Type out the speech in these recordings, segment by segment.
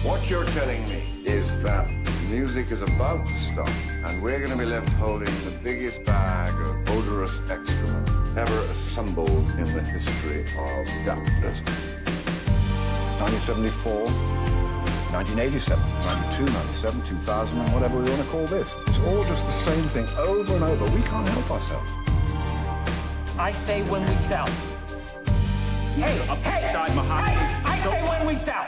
What you're telling me is that music is about to stop, and we're going to be left holding the biggest bag of odorous excrement ever assembled in the history of capitalism. 1974, 1987, 92, 97, 2000, and whatever we want to call this. It's all just the same thing over and over. We can't help ourselves. I say when we sell. Hey, I say when we sell.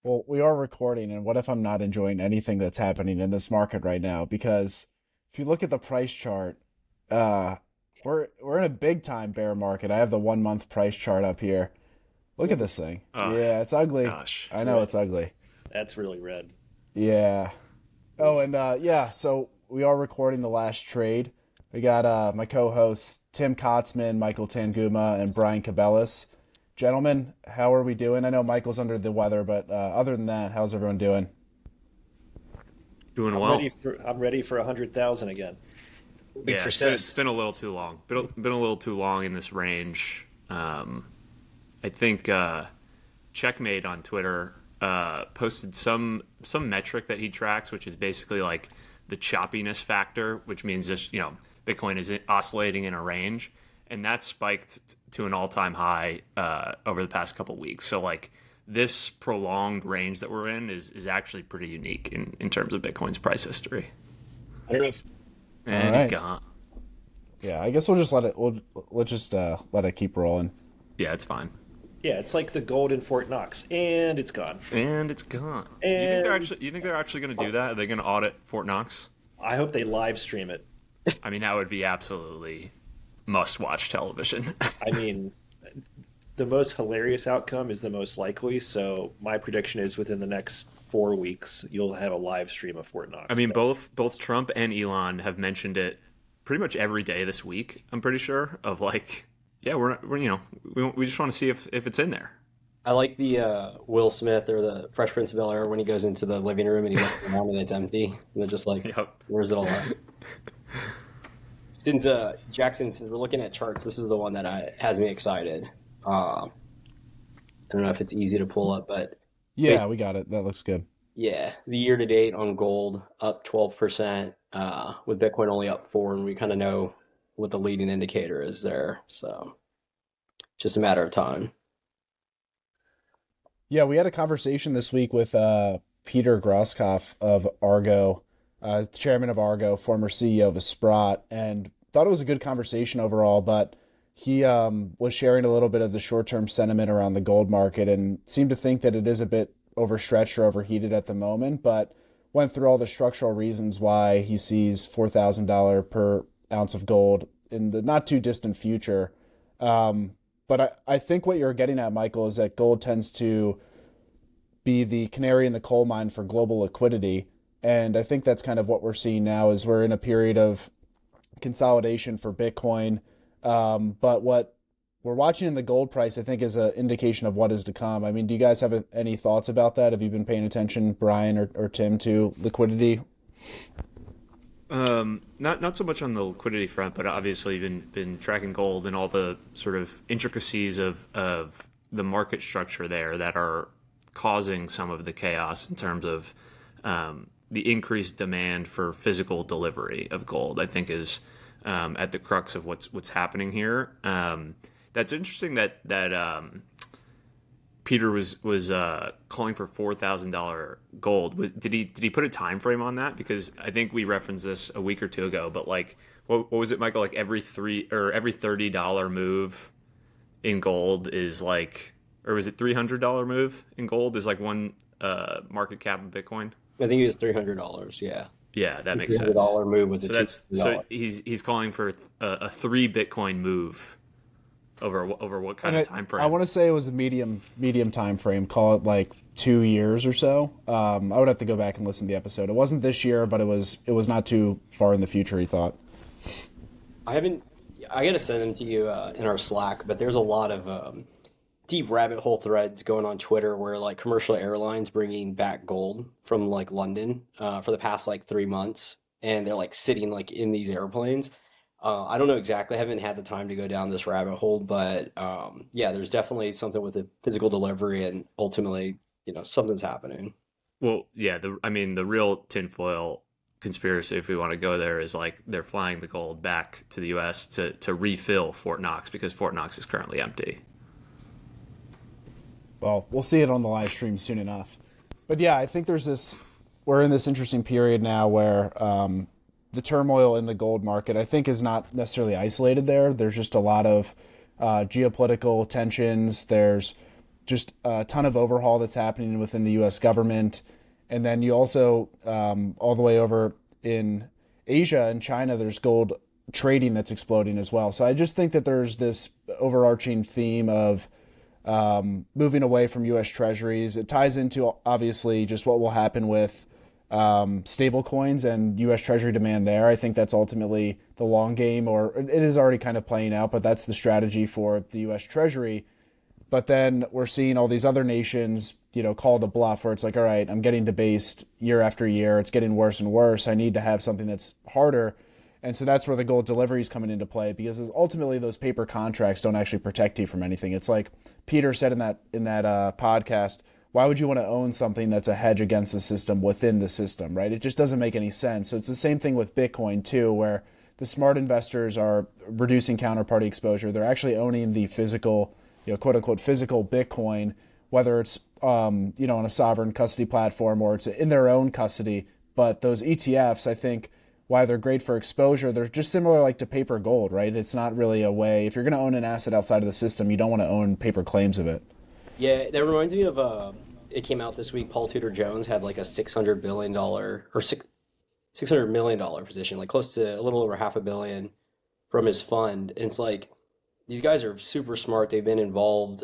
Well, we are recording, and what if I'm not enjoying anything that's happening in this market right now? Because if you look at the price chart, we're in a big time bear market. I have the 1 month price chart up here. Look at this thing. Yeah, it's ugly. Gosh, I know it's ugly. That's really red. Yeah. Oh, and yeah, so we are recording the last trade. We got my co-hosts Tim Kotzman, Michael Tanguma, and Brian Cubellis. Gentlemen, how are we doing? I know Michael's under the weather, but other than that, how's everyone doing? Doing well. I'm ready for 100,000 again. It's been a little too long. Been a little too long in this range. I think Checkmate on Twitter posted some metric that he tracks, which is basically like the choppiness factor, which means just Bitcoin is oscillating in a range, and that spiked to an all-time high over the past couple weeks. So like this prolonged range that we're in is actually pretty unique in terms of Bitcoin's price history. And he's gone. Yeah, I guess we'll just let it keep rolling. Yeah, it's fine. Yeah, it's like the gold in Fort Knox, and it's gone. And it's gone. And you think they're actually going to do that? Are they going to audit Fort Knox? I hope they live stream it. I mean, that would be absolutely must-watch television. I mean, the most hilarious outcome is the most likely, so my prediction is within the next 4 weeks, you'll have a live stream of Fort Knox. I mean, both Trump and Elon have mentioned it pretty much every day this week, I'm pretty sure, of like, yeah, we just want to see if it's in there. I like the Will Smith or the Fresh Prince of Bel-Air when he goes into the living room and he looks around and it's empty. And they're just like, Where's it all at? Since Jackson, since we're looking at charts, this is the one that has me excited. I don't know if it's easy to pull up, but yeah, we got it. That looks good. Yeah, the year to date on gold up 12%, with Bitcoin only up 4%, and we kind of know what the leading indicator is there. So just a matter of time. Yeah, we had a conversation this week with Peter Groskopf of Argo, chairman of Argo, former CEO of Sprott, and thought it was a good conversation overall, but he was sharing a little bit of the short-term sentiment around the gold market and seemed to think that it is a bit overstretched or overheated at the moment, but went through all the structural reasons why he sees $4,000 per ounce of gold in the not too distant future. But I think what you're getting at, Michael, is that gold tends to be the canary in the coal mine for global liquidity. And I think that's kind of what we're seeing now is we're in a period of consolidation for Bitcoin. But what we're watching in the gold price, I think, is an indication of what is to come. I mean, do you guys have any thoughts about that? Have you been paying attention, Brian or Tim, to liquidity? Not so much on the liquidity front, but obviously been tracking gold and all the sort of intricacies of the market structure there that are causing some of the chaos in terms of the increased demand for physical delivery of gold. I think is at the crux of what's happening here. That's interesting that Peter was calling for $4,000 gold. Did he put a time frame on that? Because I think we referenced this a week or two ago. But like, what was it, Michael? Like every $30 move in gold is like, or was it $300 move in gold is like one market cap of Bitcoin? I think it was $300. Yeah. Yeah, that makes sense. $300 move was so he's calling for a 3 Bitcoin move. Over what kind of time frame? I want to say it was a medium time frame. Call it like 2 years or so. I would have to go back and listen to the episode. It wasn't this year, but it was not too far in the future, he thought. I gotta send them to you in our Slack, but there's a lot of deep rabbit hole threads going on Twitter where like commercial airlines bringing back gold from like London for the past like 3 months, and they're like sitting like in these airplanes. I don't know exactly. I haven't had the time to go down this rabbit hole, but yeah, there's definitely something with the physical delivery, and ultimately, something's happening. Well, yeah, the real tinfoil conspiracy, if we want to go there, is like they're flying the gold back to the U.S. to refill Fort Knox because Fort Knox is currently empty. Well, we'll see it on the live stream soon enough. But yeah, I think we're in this interesting period now where the turmoil in the gold market, I think, is not necessarily isolated there. There's just a lot of geopolitical tensions. There's just a ton of overhaul that's happening within the U.S. government. And then you also, all the way over in Asia and China, there's gold trading that's exploding as well. So I just think that there's this overarching theme of moving away from U.S. treasuries. It ties into, obviously, just what will happen with stable coins and U.S. treasury demand there. I think that's ultimately the long game, or it is already kind of playing out, but that's the strategy for the U.S. treasury. But then we're seeing all these other nations, call the bluff, where it's like, all right, I'm getting debased year after year. It's getting worse and worse. I need to have something that's harder. And so that's where the gold delivery is coming into play, because ultimately those paper contracts don't actually protect you from anything. It's like Peter said in that podcast, why would you want to own something that's a hedge against the system within the system, right? It just doesn't make any sense. So it's the same thing with Bitcoin too, where the smart investors are reducing counterparty exposure. They're actually owning the physical, quote unquote, physical Bitcoin, whether it's, on a sovereign custody platform or it's in their own custody. But those ETFs, I think, why they're great for exposure, they're just similar like to paper gold, right? It's not really a way, if you're going to own an asset outside of the system, you don't want to own paper claims of it. Yeah, that reminds me of, it came out this week, Paul Tudor Jones had like a $600 billion or $600 million position, like close to a little over $500 million from his fund. And it's like, these guys are super smart. They've been involved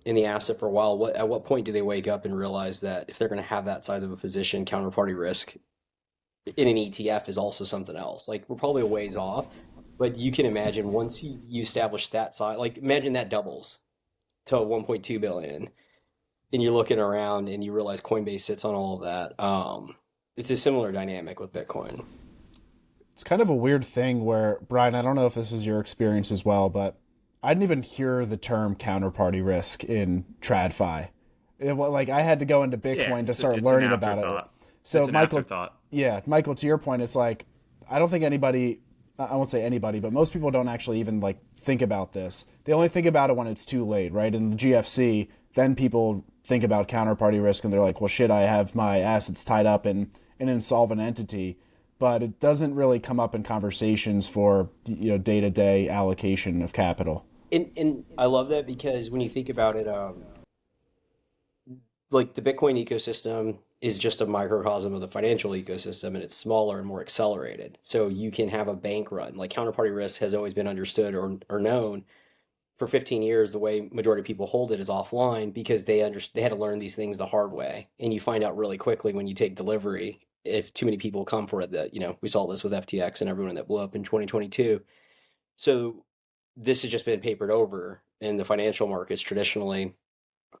in the asset for a while. At what point do they wake up and realize that if they're going to have that size of a position, counterparty risk in an ETF is also something else? Like, we're probably a ways off, but you can imagine once you establish that size, like imagine that doubles to 1.2 billion, and you're looking around and you realize Coinbase sits on all of that. It's a similar dynamic with Bitcoin. It's kind of a weird thing where, Brian, I don't know if this was your experience as well, but I didn't even hear the term counterparty risk in TradFi. I had to go into Bitcoin to start learning about it. So Michael, Michael, to your point, it's like, I don't think anybody, I won't say anybody, but most people don't actually even think about this. They only think about it when it's too late, right? In the GFC, then people think about counterparty risk and they're like, well, shit, I have my assets tied up in an insolvent entity. But it doesn't really come up in conversations for day-to-day allocation of capital. And I love that, because when you think about it, like the Bitcoin ecosystem is just a microcosm of the financial ecosystem, and it's smaller and more accelerated. So you can have a bank run. Like, counterparty risk has always been understood or known for 15 years. The way majority of people hold it is offline, because they had to learn these things the hard way. And you find out really quickly when you take delivery, if too many people come for it, that, we saw this with FTX and everyone that blew up in 2022. So this has just been papered over in the financial markets. Traditionally,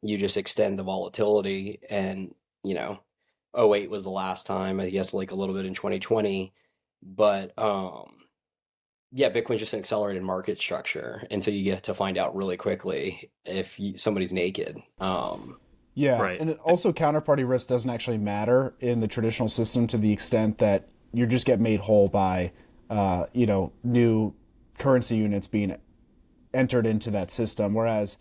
you just extend the volatility, and, 08 was the last time, I guess, like a little bit in 2020. But, yeah, Bitcoin's just an accelerated market structure. And so you get to find out really quickly if somebody's naked. Yeah, right. And also counterparty risk doesn't actually matter in the traditional system to the extent that you just get made whole by, new currency units being entered into that system. Whereas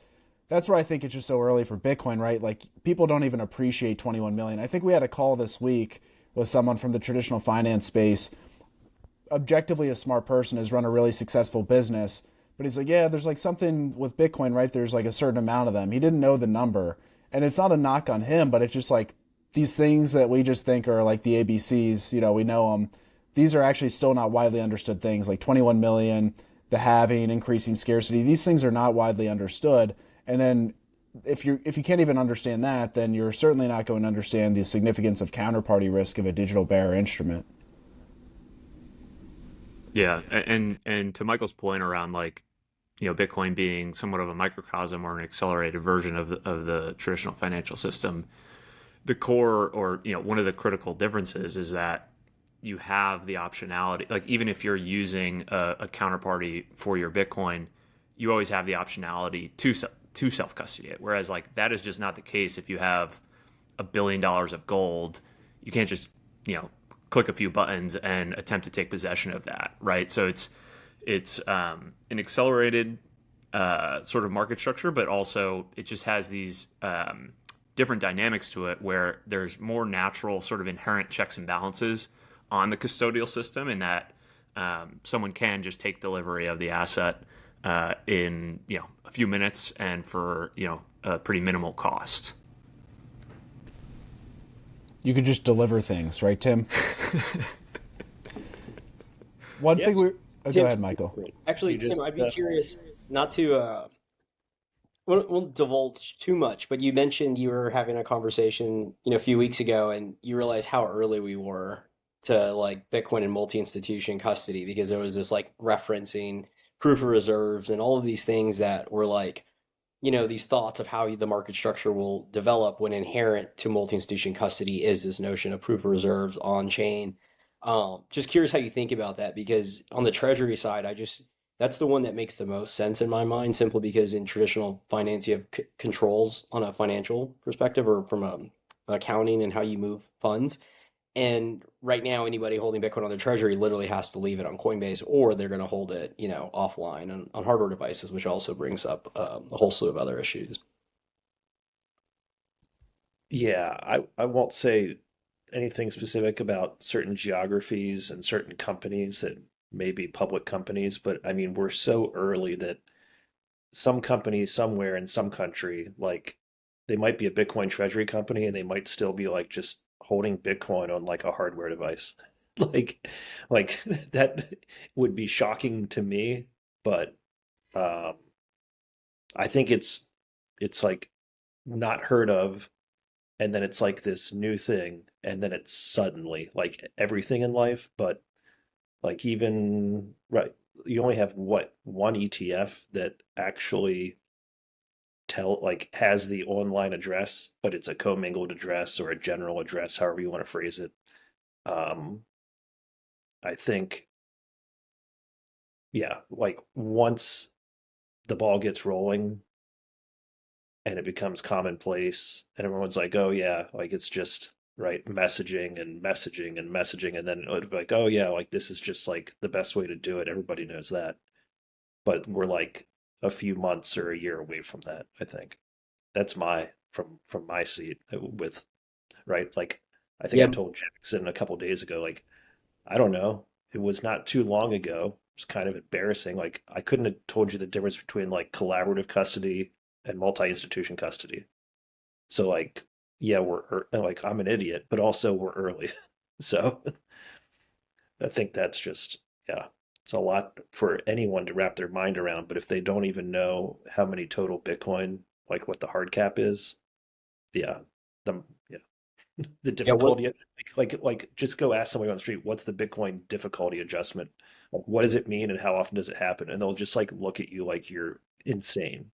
that's where I think it's just so early for Bitcoin, right? Like, people don't even appreciate 21 million. I think we had a call this week with someone from the traditional finance space, objectively a smart person, has run a really successful business, but he's like, yeah, there's something with Bitcoin, right? There's a certain amount of them. He didn't know the number. And it's not a knock on him, but it's just these things that we just think are like the ABCs, we know them. These are actually still not widely understood things, like 21 million, the halving, increasing scarcity. These things are not widely understood. And then if you can't even understand that, then you're certainly not going to understand the significance of counterparty risk of a digital bearer instrument. Yeah, and to Michael's point around Bitcoin being somewhat of a microcosm or an accelerated version of the traditional financial system, the core, or one of the critical differences is that you have the optionality. Like even if you're using a counterparty for your Bitcoin, you always have the optionality to self custody it. Whereas like that is just not the case if you have $1 billion of gold. You can't just click a few buttons and attempt to take possession of that, right? So it's an accelerated sort of market structure, but also it just has these different dynamics to it where there's more natural sort of inherent checks and balances on the custodial system, in that someone can just take delivery of the asset in a few minutes and for a pretty minimal cost. You could just deliver things, right, Tim? One thing we go ahead, Michael. Actually, Tim, I'd be curious, not to won't divulge too much, but you mentioned you were having a conversation a few weeks ago, and you realized how early we were to like Bitcoin and multi-institution custody, because there was this like referencing proof of reserves and all of these things that were like, these thoughts of how the market structure will develop, when inherent to multi-institution custody is this notion of proof of reserves on chain. Just curious how you think about that, because on the treasury side, that's the one that makes the most sense in my mind, simply because in traditional finance, you have controls on a financial perspective, or from accounting and how you move funds. And right now, anybody holding Bitcoin on their treasury literally has to leave it on Coinbase, or they're going to hold it, offline on hardware devices, which also brings up a whole slew of other issues. Yeah, I won't say anything specific about certain geographies and certain companies that may be public companies, but I mean, we're so early that some company somewhere in some country, like they might be a Bitcoin treasury company and they might still be like just holding Bitcoin on like a hardware device. like that would be shocking to me, but I think it's like not heard of, and then it's like this new thing, and then it's suddenly like everything in life. But like even right, you only have one ETF that actually has the online address, but it's a commingled address or a general address, however you want to phrase it. I think, yeah, like once the ball gets rolling and it becomes commonplace and everyone's like, oh yeah, like it's just right messaging and messaging and messaging, and then it would be like, oh yeah, like this is just like the best way to do it. Everybody knows that. But we're like a few months or a year away from that, I think. That's from my seat with, right? Like I think I told Jackson a couple days ago, like, I don't know. It was not too long ago. It's kind of embarrassing. Like I couldn't have told you the difference between like collaborative custody and multi-institution custody. So like, yeah, like I'm an idiot, but also we're early. So I think that's just, yeah, it's a lot for anyone to wrap their mind around. But if they don't even know how many total Bitcoin, like what the hard cap is, yeah, the difficulty, like just go ask somebody on the street, what's the Bitcoin difficulty adjustment? Like, what does it mean and how often does it happen? And they'll just like look at you like you're insane.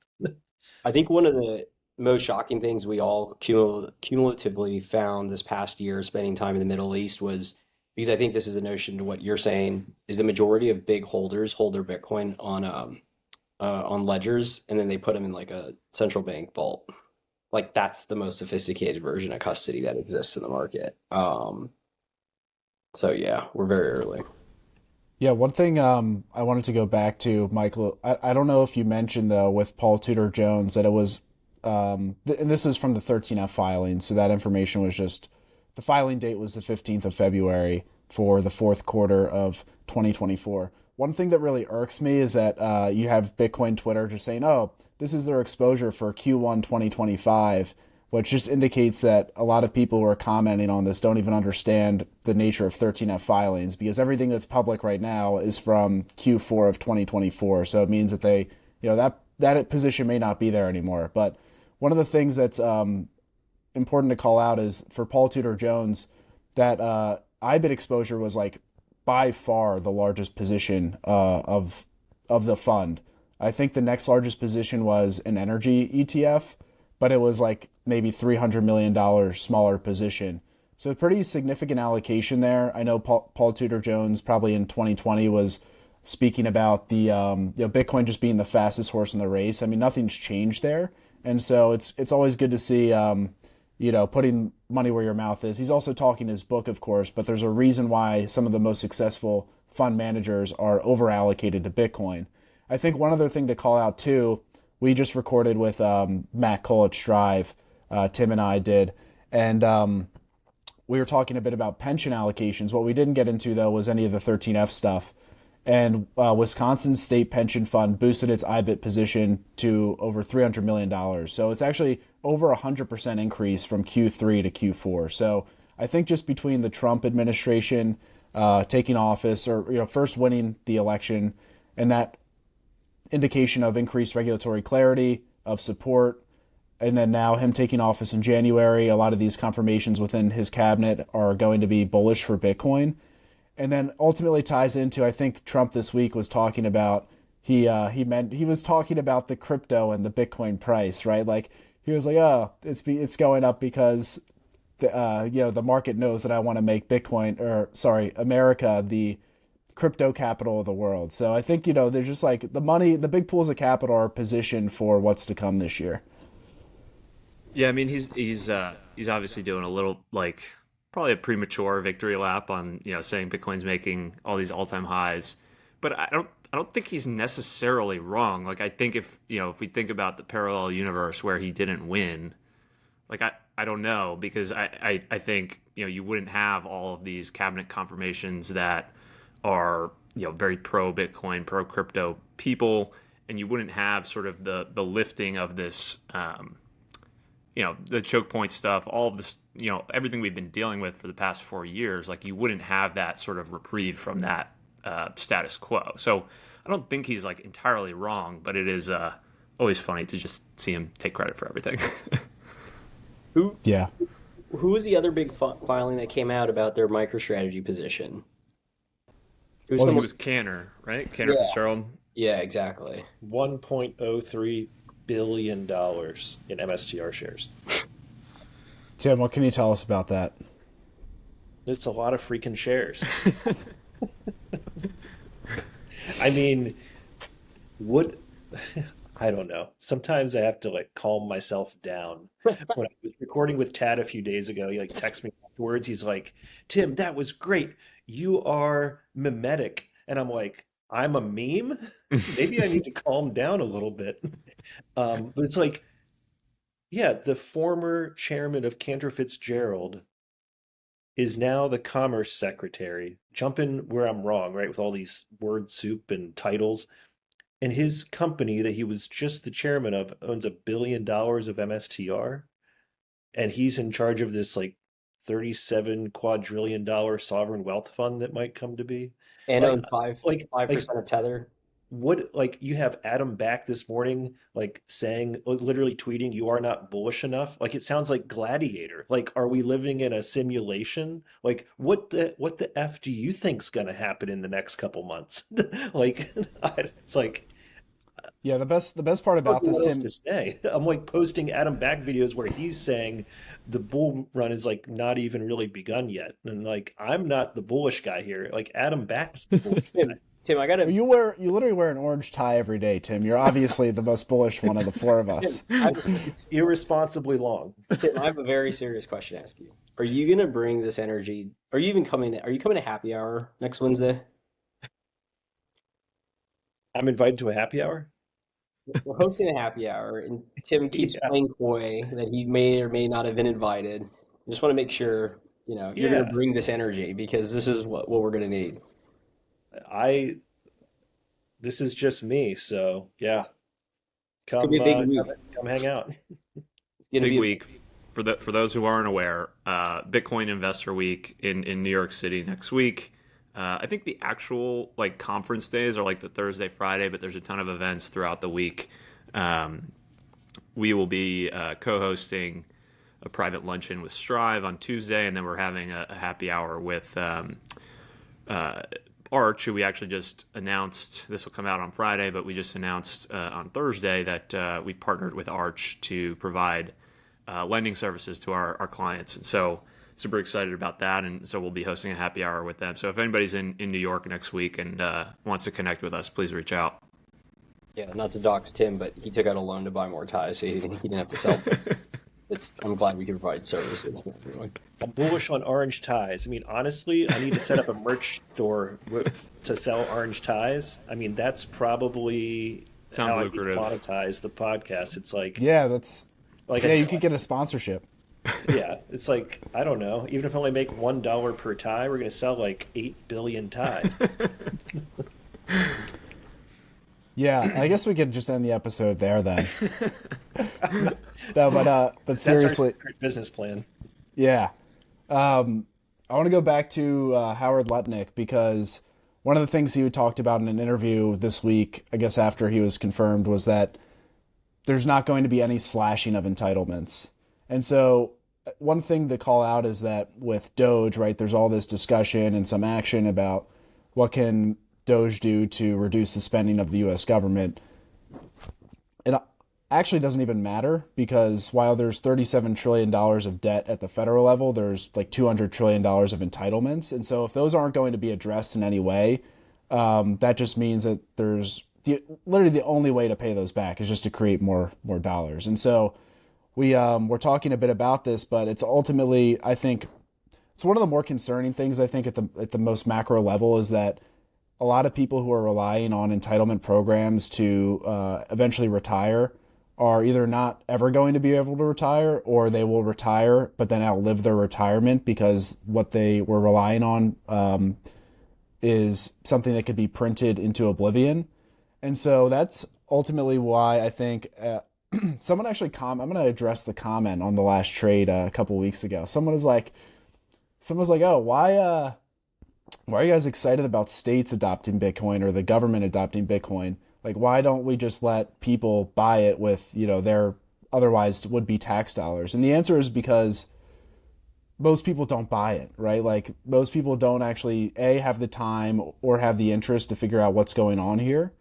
I think one of the most shocking things we all cumulatively found this past year spending time in the Middle East was, because I think this is a notion to what you're saying, is the majority of big holders hold their Bitcoin on ledgers, and then they put them in like a central bank vault. Like that's the most sophisticated version of custody that exists in the market. So yeah, we're very early. Yeah, one thing I wanted to go back to, Michael, I don't know if you mentioned, though, with Paul Tudor Jones, that it was, and this is from the 13F filing, so that information was just, the filing date was the 15th of February for the fourth quarter of 2024. One thing that really irks me is that you have Bitcoin Twitter just saying, oh, this is their exposure for Q1 2025, which just indicates that a lot of people who are commenting on this don't even understand the nature of 13F filings, because everything that's public right now is from Q4 of 2024. So it means that they, that position may not be there anymore. But one of the things that's important to call out is for Paul Tudor Jones, that IBIT exposure was like by far the largest position of the fund. I think the next largest position was an energy ETF, but it was like maybe $300 million smaller position. So a pretty significant allocation there. I know Paul Tudor Jones probably in 2020 was speaking about the Bitcoin just being the fastest horse in the race. I mean, nothing's changed there, and so it's always good to see putting money where your mouth is. He's also talking his book, of course, but there's a reason why some of the most successful fund managers are over allocated to Bitcoin. I think one other thing to call out too, we just recorded with Matt Cole at Strive, Tim and I did, and we were talking a bit about pension allocations. What we didn't get into, though, was any of the 13F stuff. And Wisconsin's state pension fund boosted its IBIT position to over $300 million. So it's actually over 100% increase from Q3 to Q4. So I think just between the Trump administration taking office, or first winning the election, and that indication of increased regulatory clarity, of support, and then now him taking office in January, a lot of these confirmations within his cabinet are going to be bullish for Bitcoin. And then ultimately ties into, I think Trump this week was talking about, he was talking about the crypto and the Bitcoin price, right? Like he was like, oh, it's going up because the market knows that I want to make America the crypto capital of the world. So I think, there's just like the big pools of capital are positioned for what's to come this year. Yeah, I mean he's obviously doing a little probably a premature victory lap on saying Bitcoin's making all these all-time highs, but I don't think he's necessarily wrong. Like I think if we think about the parallel universe where he didn't win, I don't know, because I think you wouldn't have all of these cabinet confirmations that are very pro Bitcoin, pro crypto people, and you wouldn't have sort of the lifting of this the choke point stuff, all of this, everything we've been dealing with for the past 4 years. Like you wouldn't have that sort of reprieve from that status quo. So I don't think he's entirely wrong, but it is always funny to just see him take credit for everything. Who was the other big filing that came out about their MicroStrategy position? It was Cantor, right? Cantor Fitzgerald. Yeah, exactly. $1.03 billion in MSTR shares. Tim, what can you tell us about that? It's a lot of freaking shares. I mean, I don't know. Sometimes I have to calm myself down. When I was recording with Tad a few days ago, he texted me afterwards. He's like, Tim, that was great. You are memetic. And I'm like, I'm a meme? Maybe I need to calm down a little bit. But it's the former chairman of Cantor Fitzgerald is now the commerce secretary. Jump in where I'm wrong, right? With all these word soup and titles. And his company that he was just the chairman of owns $1 billion of MSTR. And he's in charge of this $37 quadrillion sovereign wealth fund that might come to be. And owns 5% of Tether. What you have Adam Back this morning saying, literally tweeting, you are not bullish enough. It sounds like Gladiator. Are we living in a simulation? What the F do you think's gonna happen in the next couple months? It's yeah, the best part about this, Tim, to say. I'm posting Adam Back videos where he's saying the bull run is not even really begun yet, and I'm not the bullish guy here. Adam Back's the bullish guy. Tim, I gotta. You literally wear an orange tie every day, Tim. You're obviously the most bullish one of the four of us. It's irresponsibly long. Tim, I have a very serious question to ask you. Are you gonna bring this energy? Are you coming to happy hour next Wednesday? I'm invited to a happy hour. We're hosting a happy hour, and Tim keeps playing coy that he may or may not have been invited. I just want to make sure you're going to bring this energy, because this is what we're going to need. This is just me, so yeah. Come hang out. It's gonna big be week. For those who aren't aware, Bitcoin Investor Week in New York City next week. I think the actual conference days are the Thursday, Friday, but there's a ton of events throughout the week. We will be co-hosting a private luncheon with Strive on Tuesday, and then we're having a happy hour with Arch, who we actually just announced. This will come out on Friday, but we just announced on Thursday that we partnered with Arch to provide lending services to our clients. And so super excited about that. And so we'll be hosting a happy hour with them. So if anybody's in New York next week and wants to connect with us, please reach out. Yeah, not to dox Tim, but he took out a loan to buy more ties, so he didn't have to sell them. I'm glad we can provide services for everyone. I'm bullish on orange ties. I mean, honestly, I need to set up a merch store to sell orange ties. I mean, that's probably sounds how lucrative. I can monetize the podcast. It's like, Yeah, that's like you can get a sponsorship. Yeah, it's like, I don't know. Even if I only make $1 per tie, we're going to sell like 8 billion ties. Yeah, I guess we could just end the episode there then. No, but seriously, that's our business plan. Yeah. I want to go back to Howard Lutnick, because one of the things he talked about in an interview this week, I guess after he was confirmed, was that there's not going to be any slashing of entitlements. And so one thing to call out is that with DOGE, right, there's all this discussion and some action about what can DOGE do to reduce the spending of the U.S. government. It actually doesn't even matter, because while there's $37 trillion of debt at the federal level, there's like $200 trillion of entitlements. And so if those aren't going to be addressed in any way, that just means that there's literally the only way to pay those back is just to create more dollars. And so we're talking a bit about this, but it's ultimately, I think, it's one of the more concerning things, I think, at the most macro level, is that a lot of people who are relying on entitlement programs to eventually retire are either not ever going to be able to retire, or they will retire but then outlive their retirement because what they were relying on is something that could be printed into oblivion. And so that's ultimately why I think someone actually I'm going to address the comment on the last trade a couple weeks ago. Someone was like, oh, why are you guys excited about states adopting Bitcoin or the government adopting Bitcoin? Like, why don't we just let people buy it with, their otherwise would be tax dollars? And the answer is because most people don't buy it, right? Like, most people don't actually have the time or have the interest to figure out what's going on here.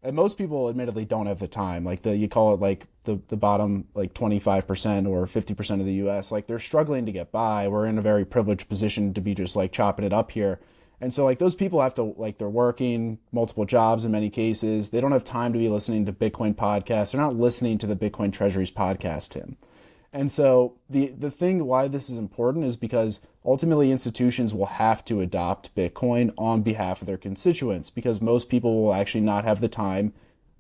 And most people admittedly don't have the time. Like you call it like the bottom like 25% or 50% of the US, like they're struggling to get by. We're in a very privileged position to be just like chopping it up here. And so like those people have to, like, they're working multiple jobs in many cases. They don't have time to be listening to Bitcoin podcasts. They're not listening to the Bitcoin Treasuries podcast, Tim. And so the thing why this is important is because ultimately institutions will have to adopt Bitcoin on behalf of their constituents, because most people will actually not have the time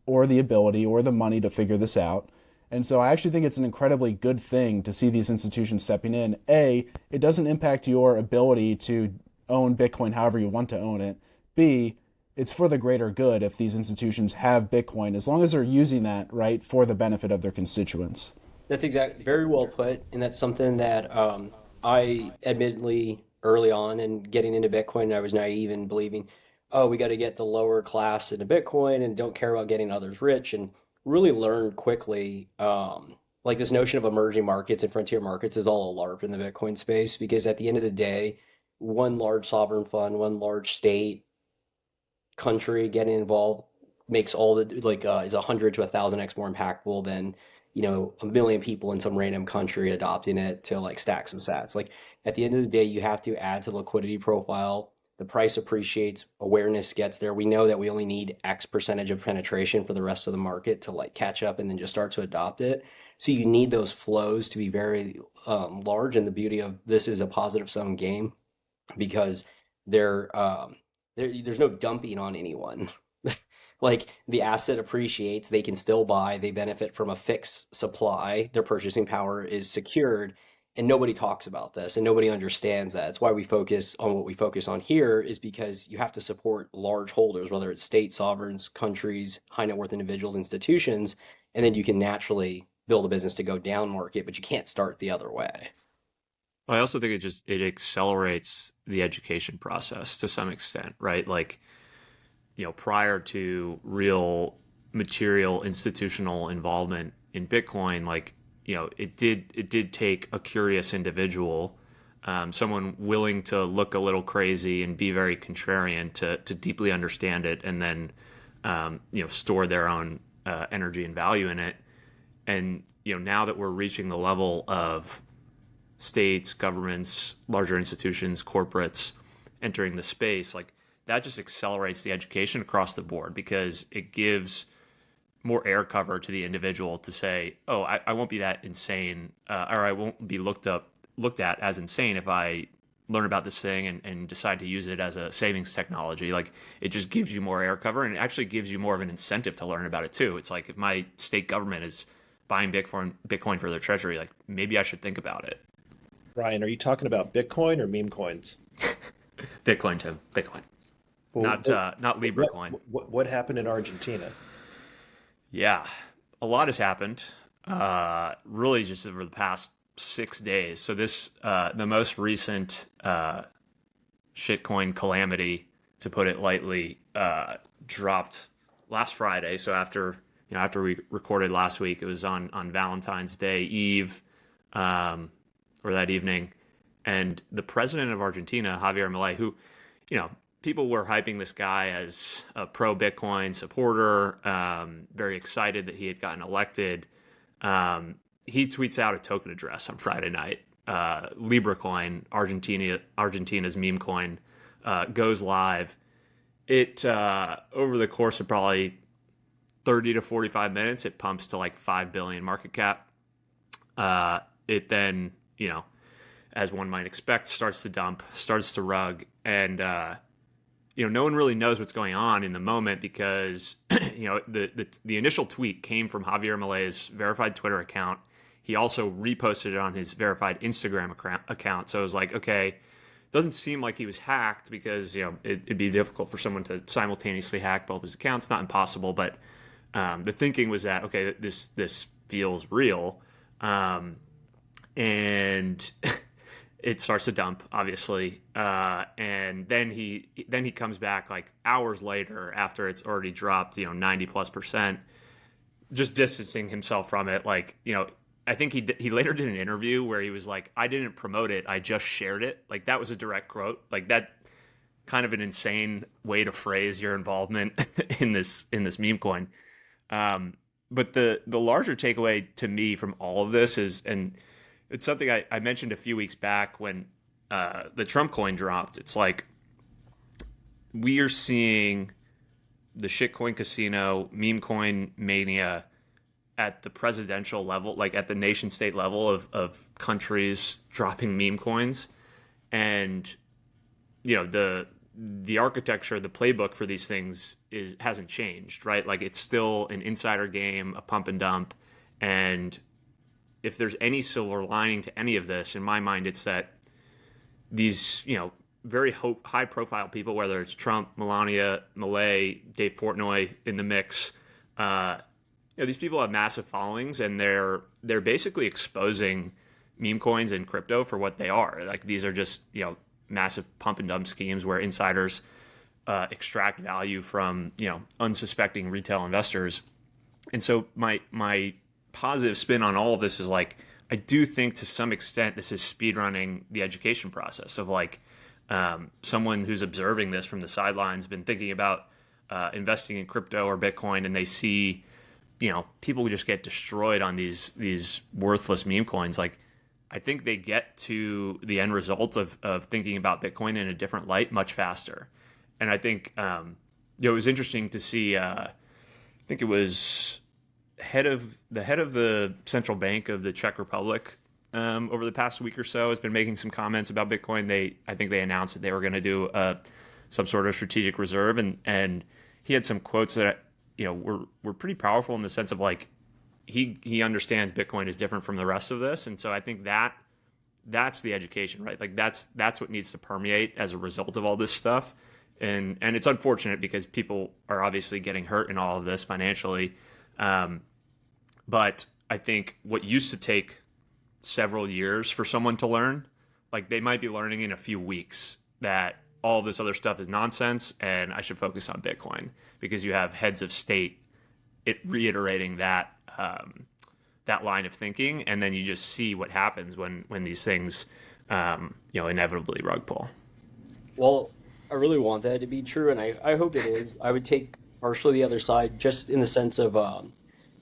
or the ability or the money to figure this out. And so I actually think it's an incredibly good thing to see these institutions stepping in. A, it doesn't impact your ability to own Bitcoin however you want to own it. B, it's for the greater good if these institutions have Bitcoin, as long as they're using that, right, for the benefit of their constituents. That's exactly, very well put. And that's something that I admittedly early on in getting into Bitcoin, I was naive in believing, oh, we got to get the lower class into Bitcoin and don't care about getting others rich, and really learned quickly like this notion of emerging markets and frontier markets is all a LARP in the Bitcoin space, because at the end of the day, one large sovereign fund, one large state, country getting involved makes all the is 100 to 1,000x more impactful than a million people in some random country adopting it to like stack some sats. Like at the end of the day, you have to add to the liquidity profile. The price appreciates, awareness gets there. We know that we only need X percentage of penetration for the rest of the market to like catch up and then just start to adopt it. So you need those flows to be very large. And the beauty of this is a positive sum game, because there's no dumping on anyone. Like the asset appreciates, they can still buy, they benefit from a fixed supply, their purchasing power is secured, and nobody talks about this and nobody understands that. It's why we focus on what we focus on here, is because you have to support large holders, whether it's state sovereigns, countries, high net worth individuals, institutions, and then you can naturally build a business to go down market, but you can't start the other way. I also think it accelerates the education process to some extent, right? Like, prior to real material institutional involvement in Bitcoin, like, it did take a curious individual, someone willing to look a little crazy and be very contrarian to deeply understand it, and then, store their own energy and value in it. And, now that we're reaching the level of states, governments, larger institutions, corporates entering the space, like that just accelerates the education across the board because it gives more air cover to the individual to say, oh, I won't be that insane, or I won't be looked at as insane if I learn about this thing and decide to use it as a savings technology. Like it just gives you more air cover, and it actually gives you more of an incentive to learn about it too. It's like if my state government is buying Bitcoin for their treasury, like maybe I should think about it. Ryan, are you talking about Bitcoin or meme coins? Bitcoin, Tim. Bitcoin. Well, not Libra coin. What happened in Argentina? Yeah, a lot has happened. Really, just over the past 6 days. So this, the most recent shitcoin calamity, to put it lightly, dropped last Friday. So after we recorded last week, it was on Valentine's Day Eve, or that evening, and the president of Argentina, Javier Milei, who, people were hyping this guy as a pro-Bitcoin supporter, very excited that he had gotten elected. He tweets out a token address on Friday night. LibraCoin, Argentina's meme coin, goes live. It over the course of probably 30 to 45 minutes, it pumps to like 5 billion market cap. It then, as one might expect, starts to dump, starts to rug, and no one really knows what's going on in the moment because the initial tweet came from Javier Milei's verified Twitter account. He also reposted it on his verified Instagram account. So it was like, okay, it doesn't seem like he was hacked because it'd be difficult for someone to simultaneously hack both his accounts. Not impossible, but the thinking was that, okay, this feels real, and it starts to dump, obviously, and then he comes back like hours later after it's already dropped 90+%, just distancing himself from it. Like, I think he later did an interview where he was like, I didn't promote it, I just shared it. Like that was a direct quote. Like that, kind of an insane way to phrase your involvement in this meme coin. But the larger takeaway to me from all of this is, and it's something I mentioned a few weeks back when the Trump coin dropped. It's like we are seeing the shitcoin casino, meme coin mania at the presidential level, like at the nation state level of countries dropping meme coins. And, the architecture, the playbook for these things hasn't changed, right? Like it's still an insider game, a pump and dump. And if there's any silver lining to any of this, in my mind, it's that these, very high profile people, whether it's Trump, Melania, Milei, Dave Portnoy in the mix, these people have massive followings, and they're basically exposing meme coins and crypto for what they are. Like these are just, massive pump and dump schemes where insiders extract value from, unsuspecting retail investors. And so my positive spin on all of this is like, I do think to some extent this is speedrunning the education process of like someone who's observing this from the sidelines, been thinking about investing in crypto or Bitcoin, and they see, people just get destroyed on these worthless meme coins. Like I think they get to the end result of thinking about Bitcoin in a different light much faster. And I think it was interesting to see, I think it was the head of the central bank of the Czech Republic over the past week or so has been making some comments about Bitcoin. I think they announced that they were going to do some sort of strategic reserve, and he had some quotes that were pretty powerful in the sense of like he understands Bitcoin is different from the rest of this, and so I think that's the education, right? Like that's what needs to permeate as a result of all this stuff, and it's unfortunate because people are obviously getting hurt in all of this financially. But I think what used to take several years for someone to learn, like they might be learning in a few weeks that all this other stuff is nonsense and I should focus on Bitcoin, because you have heads of state reiterating that line of thinking, and then you just see what happens when these things inevitably rug pull. Well, I really want that to be true, and I hope it is. I would take partially the other side, just in the sense of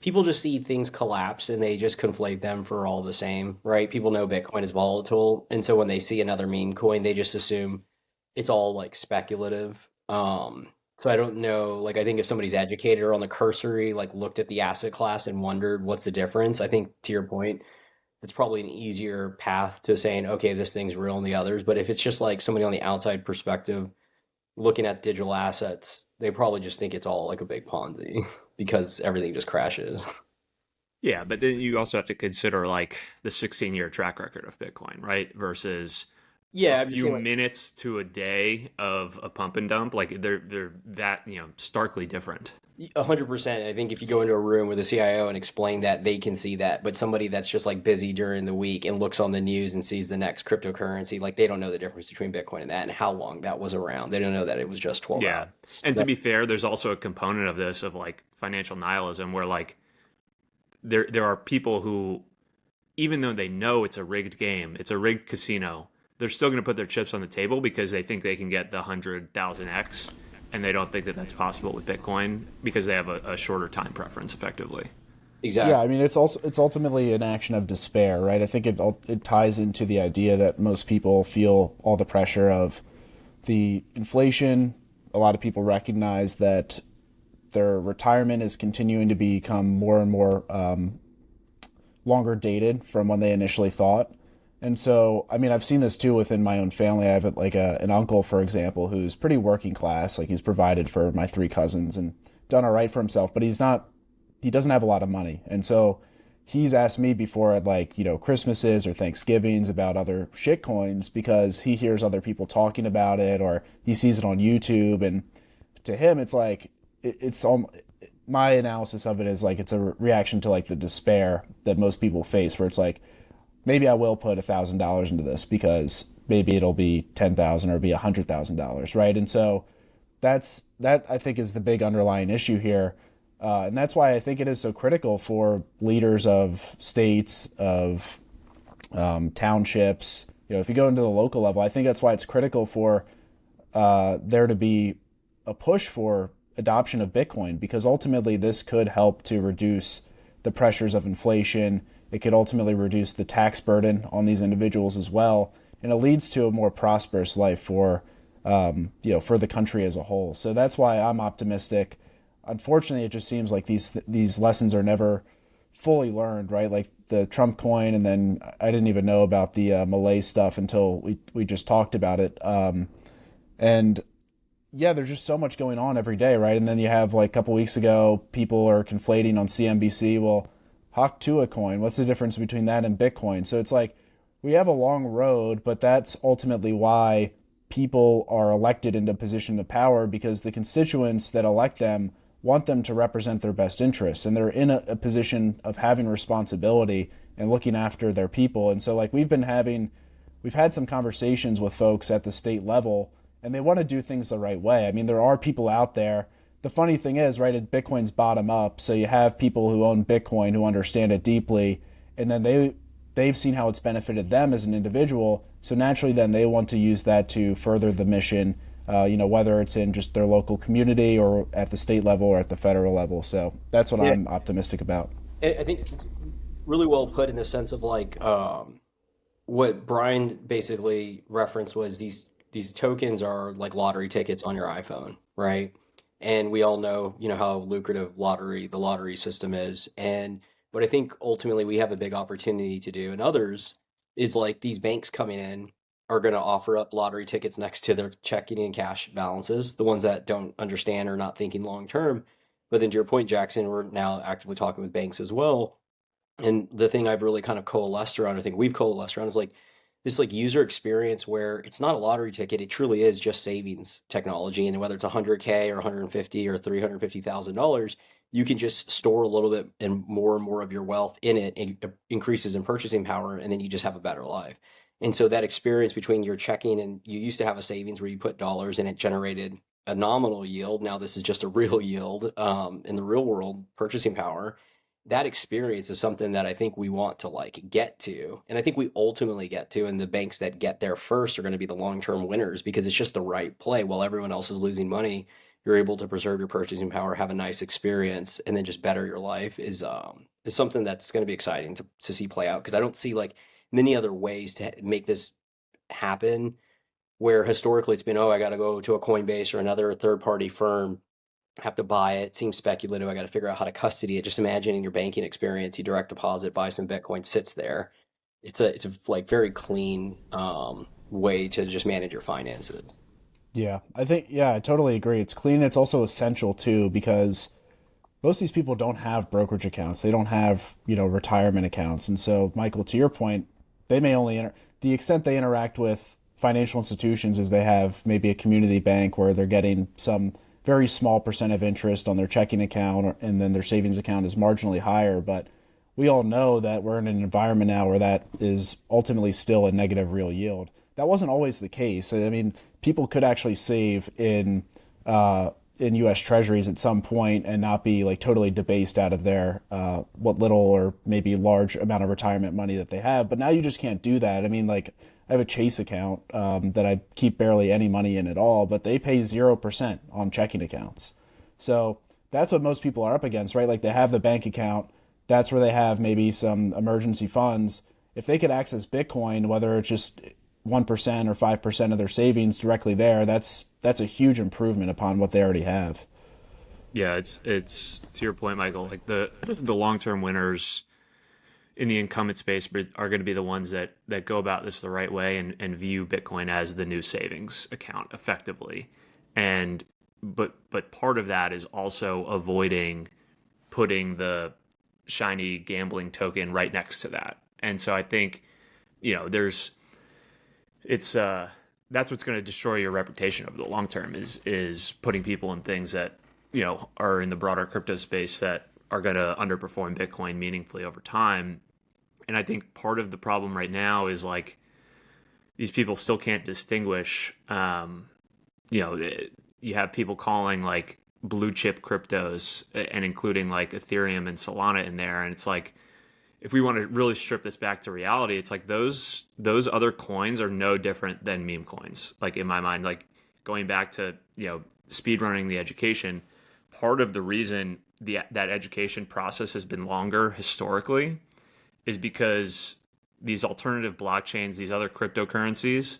people just see things collapse and they just conflate them for all the same, right? People know Bitcoin is volatile, and so when they see another meme coin, they just assume it's all like speculative. So I don't know, like I think if somebody's educated or on the cursory, like looked at the asset class and wondered what's the difference, I think to your point, it's probably an easier path to saying, okay, this thing's real and the others. But if it's just like somebody on the outside perspective looking at digital assets, they probably just think it's all like a big Ponzi because everything just crashes. Yeah, but then you also have to consider like the 16-year track record of Bitcoin, right? Versus Yeah, a I'm just few saying, like, minutes to a day of a pump and dump. Like they're that, starkly different. 100%. I think if you go into a room with a CIO and explain that, they can see that. But somebody that's just like busy during the week and looks on the news and sees the next cryptocurrency, like they don't know the difference between Bitcoin and that and how long that was around. They don't know that it was just 12 Yeah. hours. And to be fair, there's also a component of this of like financial nihilism where like there are people who, even though they know it's a rigged game, it's a rigged casino, they're still going to put their chips on the table because they think they can get the 100,000x, and they don't think that that's possible with Bitcoin because they have a shorter time preference, effectively. Exactly. Yeah, I mean, it's ultimately an action of despair, right? I think it ties into the idea that most people feel all the pressure of the inflation. A lot of people recognize that their retirement is continuing to become more and more longer dated from when they initially thought. And so, I mean, I've seen this too within my own family. I have like an uncle, for example, who's pretty working class. Like he's provided for my 3 cousins and done all right for himself, but he doesn't have a lot of money. And so he's asked me before at like, Christmases or Thanksgivings about other shit coins because he hears other people talking about it or he sees it on YouTube. And to him, it's like, it's all, my analysis of it is like, it's a reaction to like the despair that most people face where it's like, maybe I will put $1,000 into this because maybe it'll be $10,000 or be $100,000, right? And so that I think is the big underlying issue here, and that's why I think it is so critical for leaders of states, of townships. If you go into the local level, I think that's why it's critical for there to be a push for adoption of Bitcoin because ultimately this could help to reduce the pressures of inflation. It could ultimately reduce the tax burden on these individuals as well, and it leads to a more prosperous life for the country as a whole. So that's why I'm optimistic. Unfortunately, it just seems like these lessons are never fully learned, right? Like the Trump coin, and then I didn't even know about the Malay stuff until we just talked about it. And yeah, there's just so much going on every day, right? And then you have like a couple weeks ago, people are conflating on CNBC. Well, Hawk Tua coin, what's the difference between that and Bitcoin? So it's like we have a long road, but that's ultimately why people are elected into a position of power because the constituents that elect them want them to represent their best interests, and they're in a position of having responsibility and looking after their people. And so like we've had some conversations with folks at the state level, and they want to do things the right way. I mean, there are people out there. The funny thing is, right, Bitcoin's bottom up, so you have people who own Bitcoin who understand it deeply, and then they've seen how it's benefited them as an individual, so naturally then they want to use that to further the mission, whether it's in just their local community or at the state level or at the federal level. So that's what I'm optimistic about. I think it's really well put in the sense of like what Brian basically referenced was these tokens are like lottery tickets on your iPhone, right? And we all know, how lucrative the lottery system is. And what I think ultimately we have a big opportunity to do, and others, is like these banks coming in are going to offer up lottery tickets next to their checking and cash balances, the ones that don't understand or not thinking long term. But then to your point, Jackson, we're now actively talking with banks as well. And the thing I've really kind of coalesced around, I think we've coalesced around, is like this like user experience where it's not a lottery ticket, it truly is just savings technology. And whether it's 100K or 150 or $350,000, you can just store a little bit and more of your wealth in it, and it increases in purchasing power, and then you just have a better life. And so that experience between your checking and you used to have a savings where you put dollars and it generated a nominal yield. Now this is just a real yield in the real world purchasing power. That experience is something that I think we want to like get to. And I think we ultimately get to, and the banks that get there first are going to be the long-term winners because it's just the right play while everyone else is losing money. you're able to preserve your purchasing power, have a nice experience, and then just better your life is something that's going to be exciting to see play out, because I don't see like many other ways to make this happen, where historically it's been, oh, I got to go to a Coinbase or another third party firm, have to buy it. Seems speculative. I got to figure out how to custody it. Just imagining your banking experience, you direct deposit, buy some Bitcoin, sits there. It's a like very clean way to just manage your finances. Yeah, I totally agree. It's clean. It's also essential too, because most of these people don't have brokerage accounts. They don't have, retirement accounts. And so, Michael, to your point, they may only the extent they interact with financial institutions is they have maybe a community bank where they're getting some very small percent of interest on their checking account, and then their savings account is marginally higher. But we all know that we're in an environment now where that is ultimately still a negative real yield. That wasn't always the case. I mean, people could actually save in U.S. Treasuries at some point and not be like totally debased out of their what little or maybe large amount of retirement money that they have. But now you just can't do that. I mean, like, I have a Chase account that I keep barely any money in at all, but they pay 0% on checking accounts. So that's what most people are up against, right? Like, they have the bank account. That's where they have maybe some emergency funds. If they could access Bitcoin, whether it's just 1% or 5% of their savings directly there, that's a huge improvement upon what they already have. Yeah, it's to your point, Michael, like the long-term winners in the incumbent space are going to be the ones that go about this the right way and view Bitcoin as the new savings account effectively. But part of that is also avoiding putting the shiny gambling token right next to that. And so I think, that's what's going to destroy your reputation over the long term is putting people in things that, are in the broader crypto space that are going to underperform Bitcoin meaningfully over time. And I think part of the problem right now is like these people still can't distinguish, you have people calling like blue chip cryptos and including like Ethereum and Solana in there. And it's like, if we want to really strip this back to reality, it's like those other coins are no different than meme coins. Like, in my mind, like going back to, speed running the education, part of the reason that education process has been longer historically is because these alternative blockchains, these other cryptocurrencies,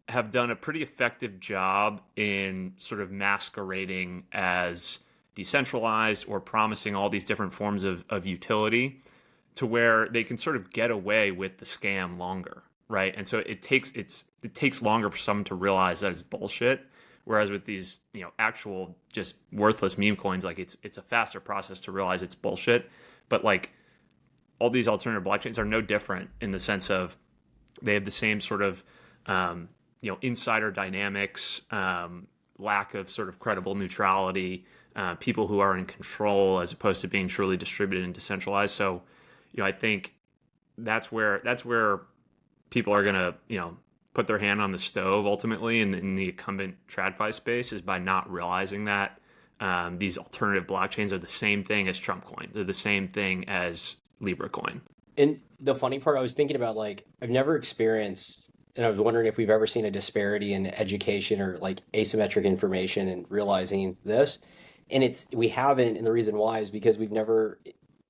have done a pretty effective job in sort of masquerading as decentralized or promising all these different forms of utility, to where they can sort of get away with the scam longer, right? And so it takes longer for someone to realize that it's bullshit. Whereas with these, actual just worthless meme coins, like it's a faster process to realize it's bullshit. But like all these alternative blockchains are no different in the sense of they have the same sort of insider dynamics, lack of sort of credible neutrality, people who are in control as opposed to being truly distributed and decentralized. So, I think that's where people are going to, put their hand on the stove ultimately in the incumbent TradFi space, is by not realizing that these alternative blockchains are the same thing as Trump coin. They're the same thing as Libra coin. And the funny part, I was thinking about, like, I've never experienced, and I was wondering if we've ever seen a disparity in education or like asymmetric information and realizing this. And we haven't, and the reason why is because we've never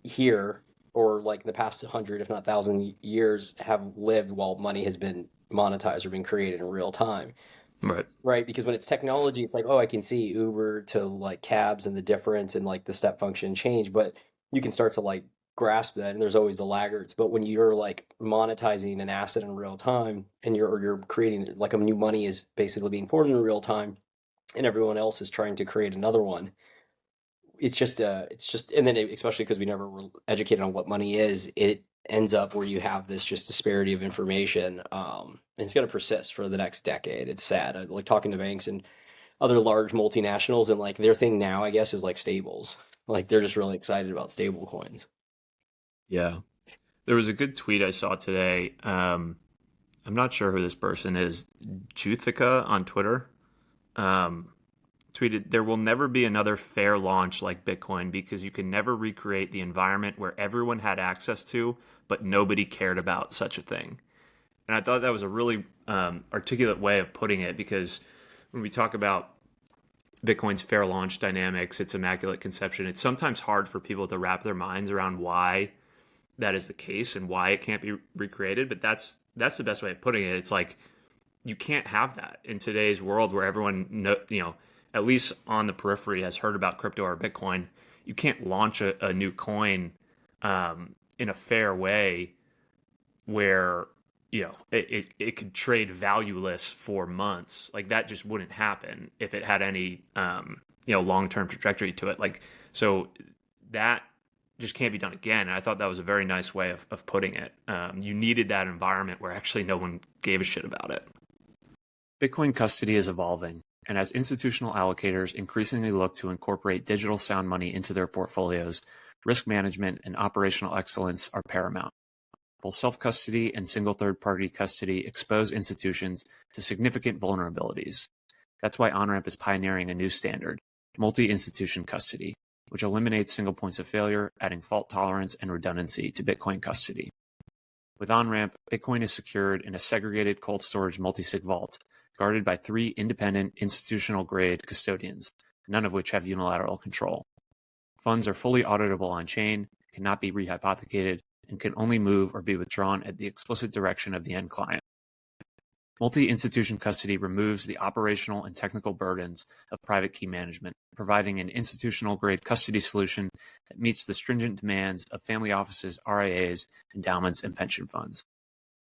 here, or like in the past 100, if not 1,000 years, have lived while money has been monetized or been created in real time. Right. Because when it's technology, it's like, oh, I can see Uber to like cabs and the difference and like the step function change, but you can start to like grasp that, and there's always the laggards. But when you're like monetizing an asset in real time, and you're creating like a new money is basically being formed in real time, and everyone else is trying to create another one, it's just and then especially because we never were educated on what money is, it ends up where you have this just disparity of information, and it's going to persist for the next decade. It's sad. I like talking to banks and other large multinationals, and like their thing now, I guess, is like stables. Like they're just really excited about stable coins. Yeah. There was a good tweet I saw today. I'm not sure who this person is. Juthica on Twitter tweeted, "There will never be another fair launch like Bitcoin because you can never recreate the environment where everyone had access to, but nobody cared about such a thing." And I thought that was a really articulate way of putting it, because when we talk about Bitcoin's fair launch dynamics, its immaculate conception. It's sometimes hard for people to wrap their minds around why that is the case and why it can't be recreated. But that's the best way of putting it. It's like, you can't have that in today's world where everyone at least on the periphery has heard about crypto or Bitcoin. You can't launch a new coin in a fair way where it could trade valueless for months. Like, that just wouldn't happen if it had any long-term trajectory to it. Like, so that just can't be done again. And I thought that was a very nice way of putting it. You needed that environment where actually no one gave a shit about it. Bitcoin custody is evolving, and as institutional allocators increasingly look to incorporate digital sound money into their portfolios, risk management and operational excellence are paramount. Both self-custody and single third-party custody expose institutions to significant vulnerabilities. That's why OnRamp is pioneering a new standard, multi-institution custody, which eliminates single points of failure, adding fault tolerance and redundancy to Bitcoin custody. With OnRamp, Bitcoin is secured in a segregated cold storage multi-sig vault, guarded by 3 independent institutional-grade custodians, none of which have unilateral control. Funds are fully auditable on-chain, cannot be rehypothecated, and can only move or be withdrawn at the explicit direction of the end client. Multi-institution custody removes the operational and technical burdens of private key management, providing an institutional-grade custody solution that meets the stringent demands of family offices, RIAs, endowments, and pension funds.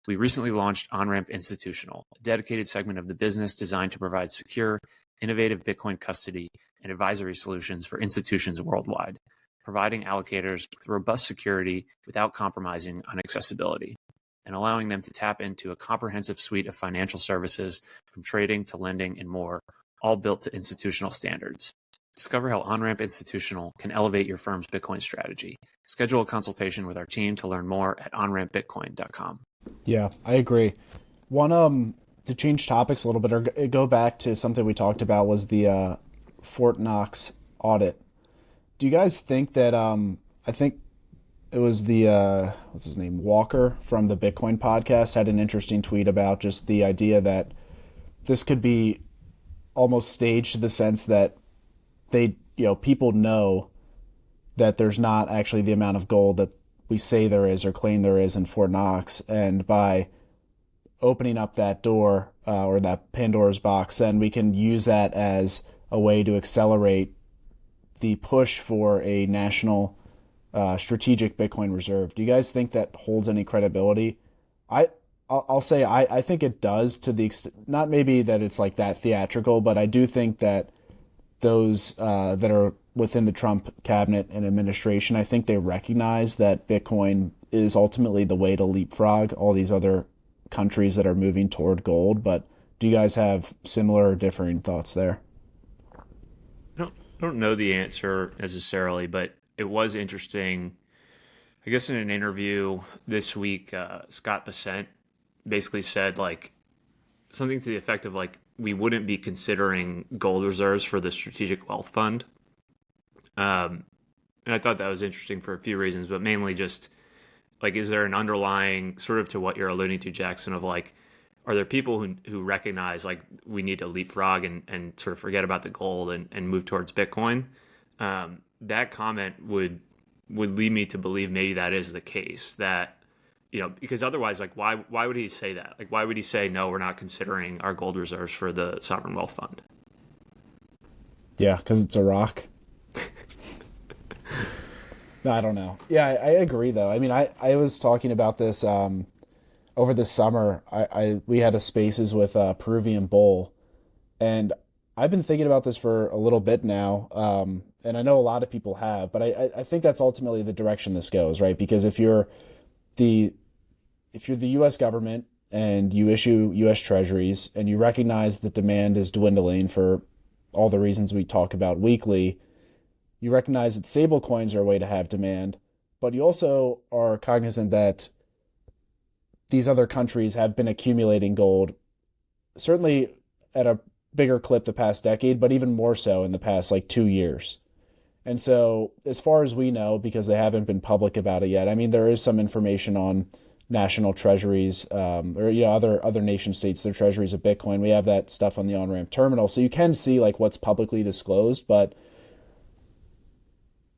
We recently launched OnRamp Institutional, a dedicated segment of the business designed to provide secure, innovative Bitcoin custody and advisory solutions for institutions worldwide, providing allocators with robust security without compromising on accessibility, and allowing them to tap into a comprehensive suite of financial services from trading to lending and more, all built to institutional standards. Discover how OnRamp Institutional can elevate your firm's Bitcoin strategy. Schedule a consultation with our team to learn more at onrampbitcoin.com. Yeah, I agree. One, to change topics a little bit, or go back to something we talked about, was the Fort Knox audit. Do you guys think that, I think it was the, what's his name, Walker from the Bitcoin podcast had an interesting tweet about just the idea that this could be almost staged to the sense that people know that there's not actually the amount of gold that we say there is or claim there is in Fort Knox, and by opening up that door or that Pandora's box, then we can use that as a way to accelerate the push for a national strategic Bitcoin reserve. Do you guys think that holds any credibility? I'll say I think it does, to the extent, not maybe that it's like that theatrical, but I do think that those that are within the Trump cabinet and administration, I think they recognize that Bitcoin is ultimately the way to leapfrog all these other countries that are moving toward gold. But do you guys have similar or differing thoughts there? I don't know the answer necessarily, but it was interesting. I guess in an interview this week, Scott Bessent basically said like something to the effect of like, we wouldn't be considering gold reserves for the Strategic Wealth Fund. And I thought that was interesting for a few reasons, but mainly just like, is there an underlying, sort of to what you're alluding to, Jackson, of like, are there people who recognize like we need to leapfrog and sort of forget about the gold and move towards Bitcoin? That comment would lead me to believe maybe that is the case, that, because otherwise, like, why would he say that? Like, why would he say, no, we're not considering our gold reserves for the Sovereign Wealth Fund? Yeah, because it's a rock. No, I don't know. Yeah, I agree, though. I mean, I was talking about this over the summer. We had a Spaces with Peruvian Bull, and I've been thinking about this for a little bit now, and I know a lot of people have, but I think that's ultimately the direction this goes, right? Because if you're the U.S. government and you issue U.S. treasuries and you recognize that demand is dwindling for all the reasons we talk about weekly, you recognize that stable coins are a way to have demand, but you also are cognizant that these other countries have been accumulating gold, certainly at a bigger clip the past decade, but even more so in the past 2 years. And so as far as we know, because they haven't been public about it yet, I mean, there is some information on national treasuries, or other nation states, their treasuries of Bitcoin. We have that stuff on the on-ramp terminal, so you can see like what's publicly disclosed, but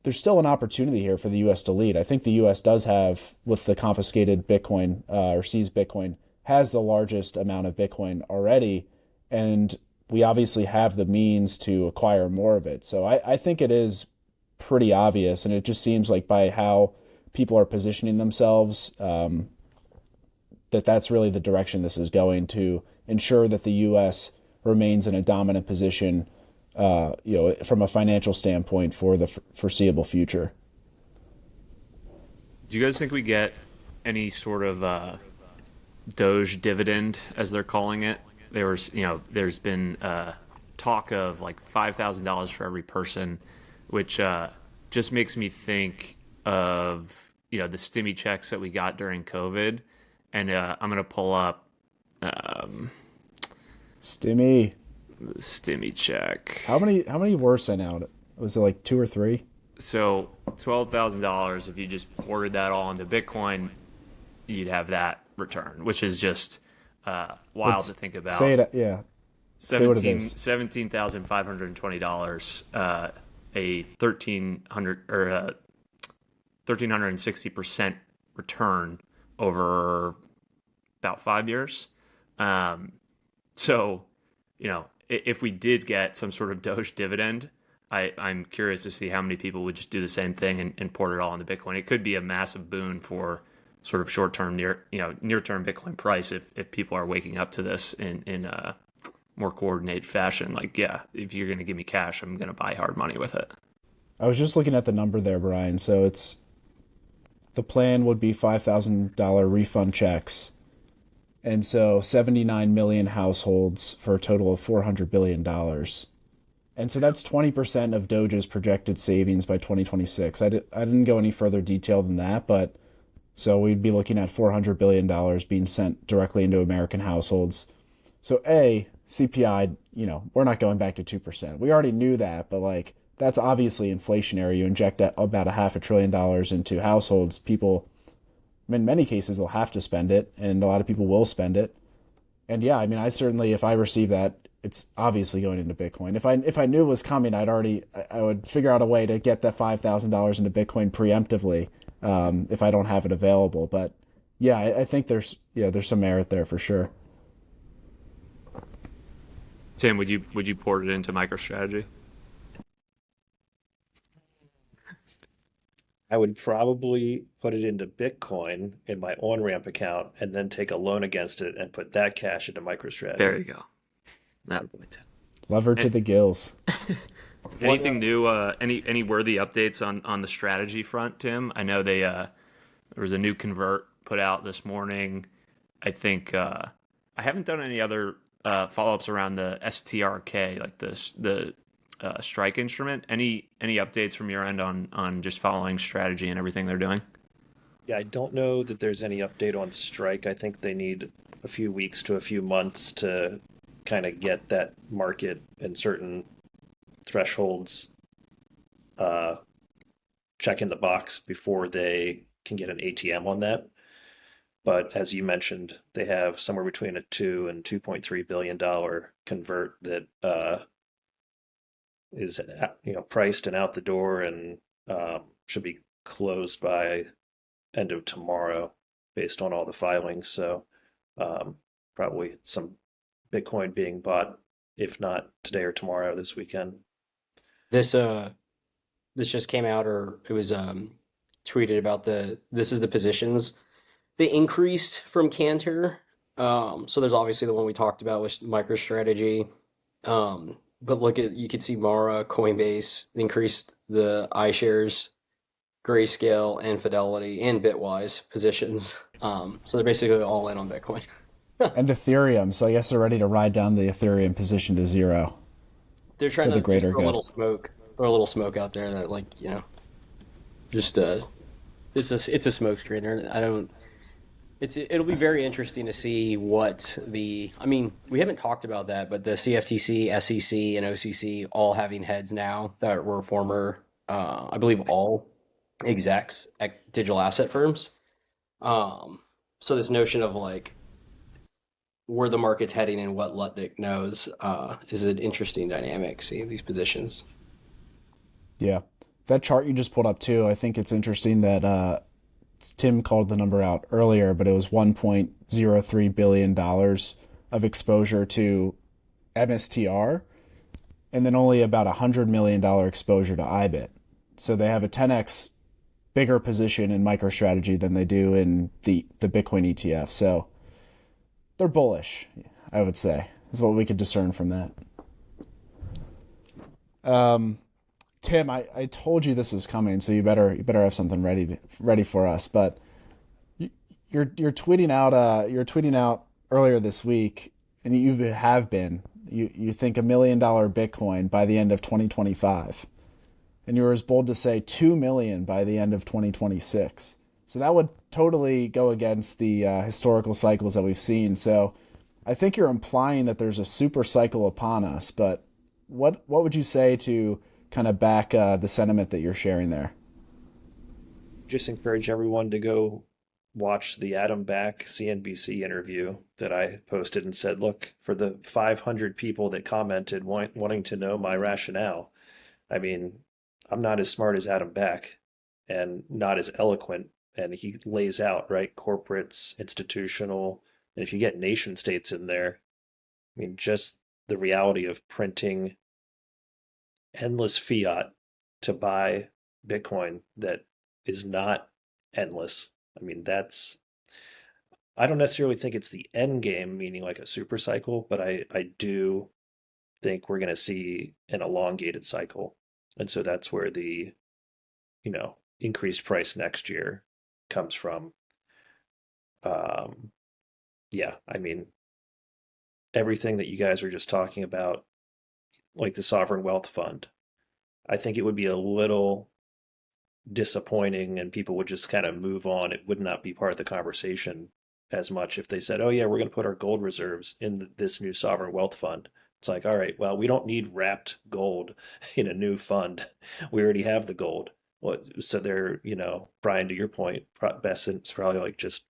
there's still an opportunity here for the U.S. to lead. I think the U.S. does have, with the confiscated Bitcoin or seized Bitcoin, has the largest amount of Bitcoin already, and we obviously have the means to acquire more of it. So I think it is pretty obvious, and it just seems like by how people are positioning themselves, that's really the direction this is going, to ensure that the U.S. remains in a dominant position, from a financial standpoint for the foreseeable future. Do you guys think we get any sort of DOGE dividend, as they're calling it? There's been talk of like $5,000 for every person, which just makes me think of the stimmy checks that we got during COVID. And I'm gonna pull up Stimmy check. How many were sent out? Was it like 2 or 3? So $12,000. If you just ordered that all into Bitcoin, you'd have that return, which is just wild to think about. Say it, yeah. $17,520. A 1,360% return over about 5 years. So, if we did get some sort of DOGE dividend, I'm curious to see how many people would just do the same thing and port it all into Bitcoin. It could be a massive boon for sort of short-term, near-term Bitcoin price if people are waking up to this in a more coordinated fashion. Like, yeah, if you're going to give me cash, I'm going to buy hard money with it. I was just looking at the number there, Brian. So the plan would be $5,000 refund checks. And so 79 million households for a total of $400 billion. And so that's 20% of DOGE's projected savings by 2026. I didn't go any further detail than that, but so we'd be looking at $400 billion being sent directly into American households. So CPI, we're not going back to 2%. We already knew that, but like, that's obviously inflationary. You inject about $500 billion into households. People, in many cases, will have to spend it, and a lot of people will spend it. And yeah, I mean, I certainly, if I receive that, it's obviously going into Bitcoin. If I knew it was coming, I would figure out a way to get that $5,000 into Bitcoin preemptively, if I don't have it available. But yeah, I think there's some merit there for sure. Tim, would you port it into MicroStrategy? I would probably put it into Bitcoin in my on-ramp account and then take a loan against it and put that cash into MicroStrategy. There you go. That point. Levered to the gills. Anything new? Any worthy updates on the strategy front, Tim? I know there was a new convert put out this morning. I think I haven't done any other follow-ups around the STRK, like the strike instrument. Any updates from your end on just following strategy and everything they're doing? Yeah, I don't know that there's any update on strike. I think they need a few weeks to a few months to kind of get that market and certain thresholds check in the box before they can get an ATM on that. But as you mentioned, they have somewhere between a $2 and $2.3 billion convert that is priced and out the door and should be closed by end of tomorrow based on all the filings. So probably some Bitcoin being bought, if not today or tomorrow, this weekend. This just came out, or it was tweeted about this is the positions they increased from Cantor. So there's obviously the one we talked about with MicroStrategy. But you could see Mara, Coinbase increased the iShares, Grayscale, and Fidelity, and Bitwise positions. So they're basically all in on Bitcoin. And Ethereum, so I guess they're ready to ride down the Ethereum position to zero. They're trying to throw a little smoke out there that it's a smoke screen. It'll be very interesting to see we haven't talked about that, but the CFTC, SEC, and OCC all having heads now that were former, I believe all execs at digital asset firms. So this notion of like where the market's heading and what Lutnick knows is an interesting dynamic, seeing these positions. Yeah. That chart you just pulled up too, I think it's interesting that Tim called the number out earlier, but it was $1.03 billion of exposure to MSTR and then only about $100 million exposure to IBIT. So they have a 10x bigger position in MicroStrategy than they do in the Bitcoin ETF. So they're bullish, I would say, is what we could discern from that. Tim, I told you this was coming, so you better have something ready for us. But you're tweeting out earlier this week, and you have been. You think $1 million Bitcoin by the end of 2025, and you were as bold to say 2 million by the end of 2026. So that would totally go against the historical cycles that we've seen. So I think you're implying that there's a super cycle upon us. But what would you say to kind of back the sentiment that you're sharing there? Just encourage everyone to go watch the Adam Back CNBC interview that I posted and said, look, for the 500 people that commented wanting to know my rationale, I mean, I'm not as smart as Adam Back and not as eloquent. And he lays out, right, corporates, institutional, and if you get nation states in there, I mean, just the reality of printing endless fiat to buy Bitcoin that is not endless. I mean, I don't necessarily think it's the end game, meaning like a super cycle, but I do think we're going to see an elongated cycle. And so that's where the, increased price next year comes from. Yeah, I mean, everything that you guys were just talking about, like the sovereign wealth fund, I think it would be a little disappointing and people would just kind of move on. It would not be part of the conversation as much if they said, oh, yeah, we're going to put our gold reserves in this new sovereign wealth fund. It's like, all right, well, we don't need wrapped gold in a new fund. We already have the gold. So they're, Brian, to your point, Besant's probably like just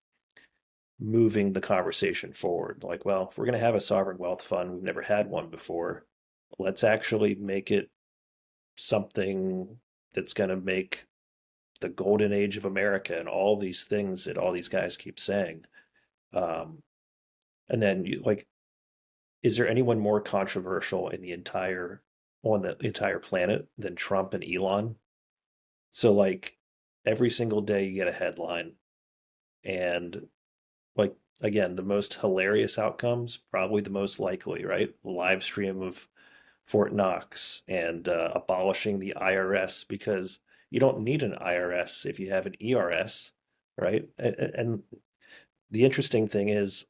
moving the conversation forward. Like, well, if we're going to have a sovereign wealth fund, we've never had one before. Let's actually make it something that's going to make the golden age of America and all these things that all these guys keep saying. And then is there anyone more controversial on the entire planet than Trump and Elon? So like every single day you get a headline and like, again, the most hilarious outcomes, probably the most likely, right? Live stream of Fort Knox and abolishing the IRS because you don't need an IRS if you have an ERS, right? And the interesting thing is,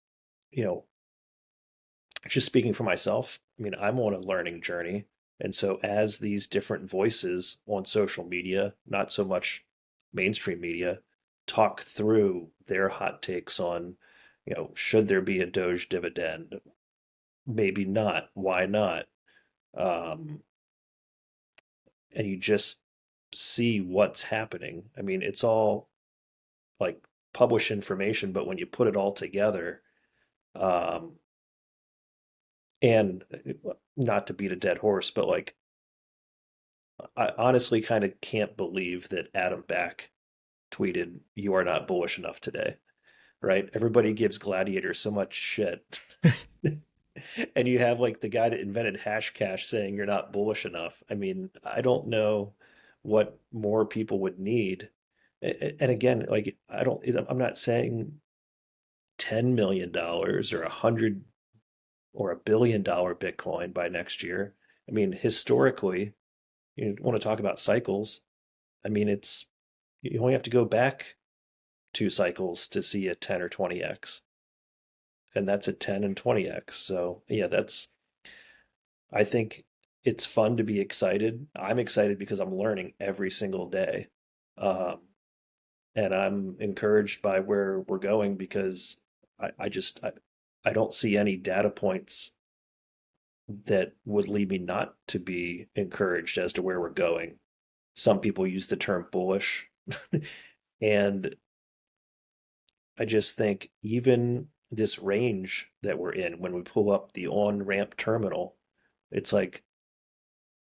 just speaking for myself, I mean, I'm on a learning journey. And so as these different voices on social media, not so much mainstream media, talk through their hot takes on, should there be a DOGE dividend? Maybe not. Why not? And you just see what's happening. I mean, it's all like published information, but when you put it all together, and not to beat a dead horse, but like, I honestly kind of can't believe that Adam Back tweeted, "You are not bullish enough today." Right? Everybody gives Gladiator so much shit. And you have like the guy that invented Hashcash saying you're not bullish enough. I mean, I don't know what more people would need. And again, like I'm not saying $10 million or 100 or $1 billion Bitcoin by next year. I mean, historically, you want to talk about cycles. I mean, you only have to go back 2 cycles to see a 10 or 20x. And that's a 10 and 20x. So yeah, I think it's fun to be excited. I'm excited because I'm learning every single day. And I'm encouraged by where we're going because I don't see any data points that would lead me not to be encouraged as to where we're going. Some people use the term bullish. And I just think even this range that we're in, when we pull up the on-ramp terminal, it's like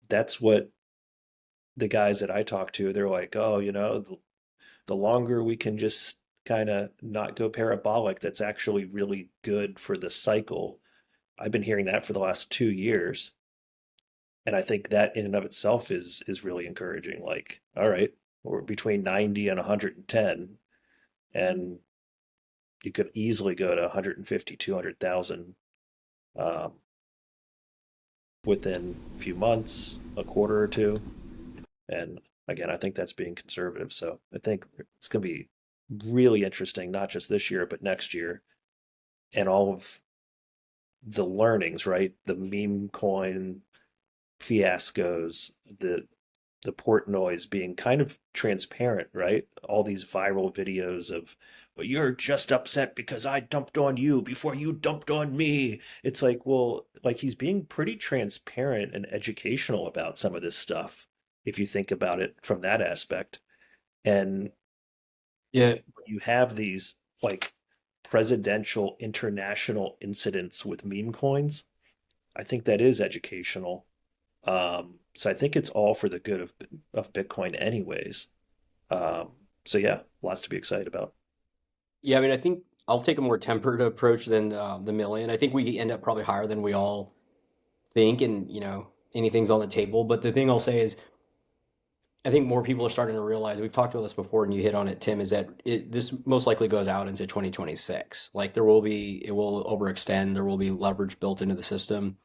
that's what the guys that I talk to, they're like, oh, the longer we can just kind of not go parabolic, that's actually really good for the cycle. I've been hearing that for the last 2 years. And I think that in and of itself is really encouraging. Like, all right, we're between 90 and 110, and you could easily go to 150, 200,000 um, within a few months, a quarter or two. And again, I think that's being conservative. So I think it's going to be really interesting, not just this year, but next year, and all of the learnings, right? The meme coin fiascos, the Portnoy's being kind of transparent, right? All these viral videos of, well, you're just upset because I dumped on you before you dumped on me. It's like, well, like he's being pretty transparent and educational about some of this stuff, if you think about it from that aspect. And Yeah, you have these like presidential international incidents with meme coins. I think that is educational. So I think it's all for the good of Bitcoin, anyways. So yeah, lots to be excited about. yeah. I mean, I think I'll take a more tempered approach than the million. I think we end up probably higher than we all think, and anything's on the table. But the thing I'll say is, I think more people are starting to realize, we've talked about this before and you hit on it, Tim, is that this most likely goes out into 2026. Like it will overextend, there will be leverage built into the system.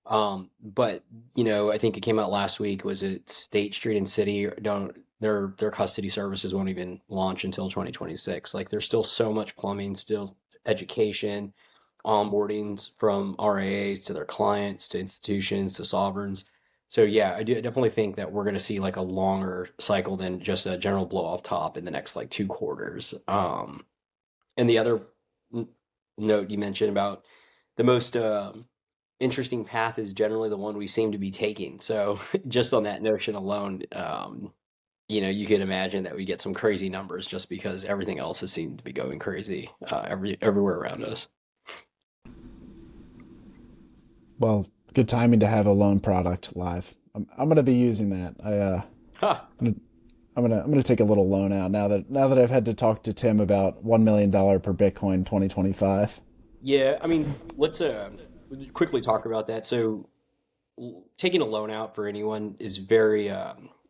But I think it came out last week, was it State Street and City don't their custody services won't even launch until 2026. Like there's still so much plumbing, still education, onboardings from RAAs to their clients, to institutions, to sovereigns. So yeah, I definitely think that we're going to see like a longer cycle than just a general blow off top in the next like 2 quarters. And the other note you mentioned about the most interesting path is generally the one we seem to be taking. So just on that notion alone, you could imagine that we get some crazy numbers just because everything else has seemed to be going crazy everywhere around us. Well, good timing to have a loan product live. I'm gonna be using that. Huh. I'm gonna take a little loan out now that I've had to talk to Tim about $1 million per Bitcoin 2025. Yeah, I mean, let's quickly talk about that. So taking a loan out for anyone is very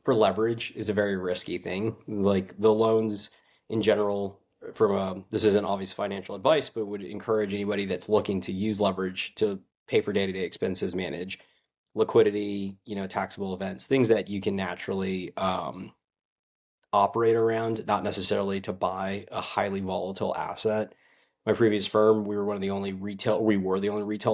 for leverage is a very risky thing. Like the loans in general, from this isn't obvious financial advice, but would encourage anybody that's looking to use leverage to pay for day-to-day expenses, manage liquidity, taxable events, things that you can naturally operate around, not necessarily to buy a highly volatile asset. My previous firm, we were the only retail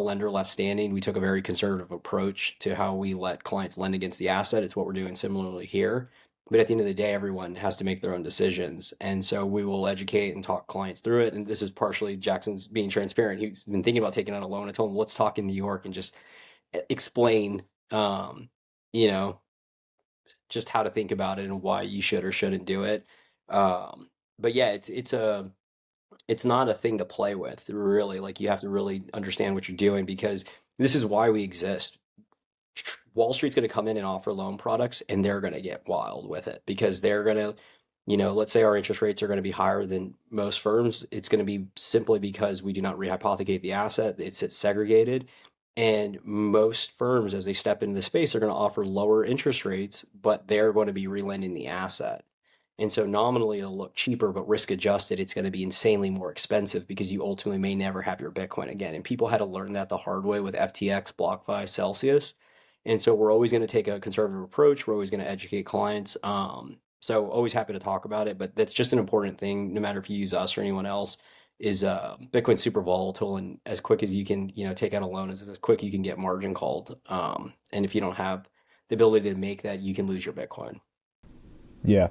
lender left standing. We took a very conservative approach to how we let clients lend against the asset. It's what we're doing similarly here. But at the end of the day, everyone has to make their own decisions. And so we will educate and talk clients through it. And this is partially Jackson's being transparent. He's been thinking about taking out a loan. I told him, let's talk in New York and just explain, just how to think about it and why you should or shouldn't do it. But yeah, it's not a thing to play with, really. Like you have to really understand what you're doing, because this is why we exist. Wall Street's going to come in and offer loan products, and they're going to get wild with it, because they're going to, let's say our interest rates are going to be higher than most firms. It's going to be simply because we do not rehypothecate the asset. It's segregated. And most firms, as they step into the space, are going to offer lower interest rates, but they're going to be relending the asset. And so nominally it'll look cheaper, but risk adjusted, it's going to be insanely more expensive, because you ultimately may never have your Bitcoin again. And people had to learn that the hard way with FTX, BlockFi, Celsius. And so we're always going to take a conservative approach. We're always going to educate clients. So always happy to talk about it, but that's just an important thing, no matter if you use us or anyone else, is Bitcoin's super volatile, and as quick as you can, take out a loan, as quick you can get margin called. And if you don't have the ability to make that, you can lose your Bitcoin. Yeah.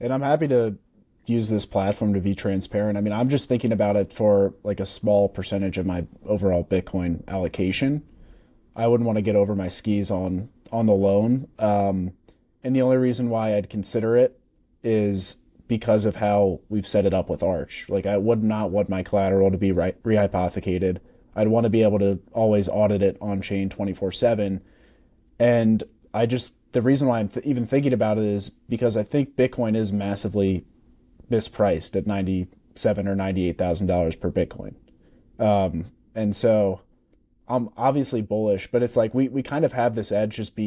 And I'm happy to use this platform to be transparent. I mean, I'm just thinking about it for like a small percentage of my overall Bitcoin allocation. I wouldn't want to get over my skis on the loan. And the only reason why I'd consider it is because of how we've set it up with Arch. Like, I would not want my collateral to be rehypothecated. I'd want to be able to always audit it on chain 24/7. And the reason why I'm even thinking about it is because I think Bitcoin is massively mispriced at $97,000 or $98,000 per Bitcoin. And so I'm obviously bullish, but it's like we kind of have this edge just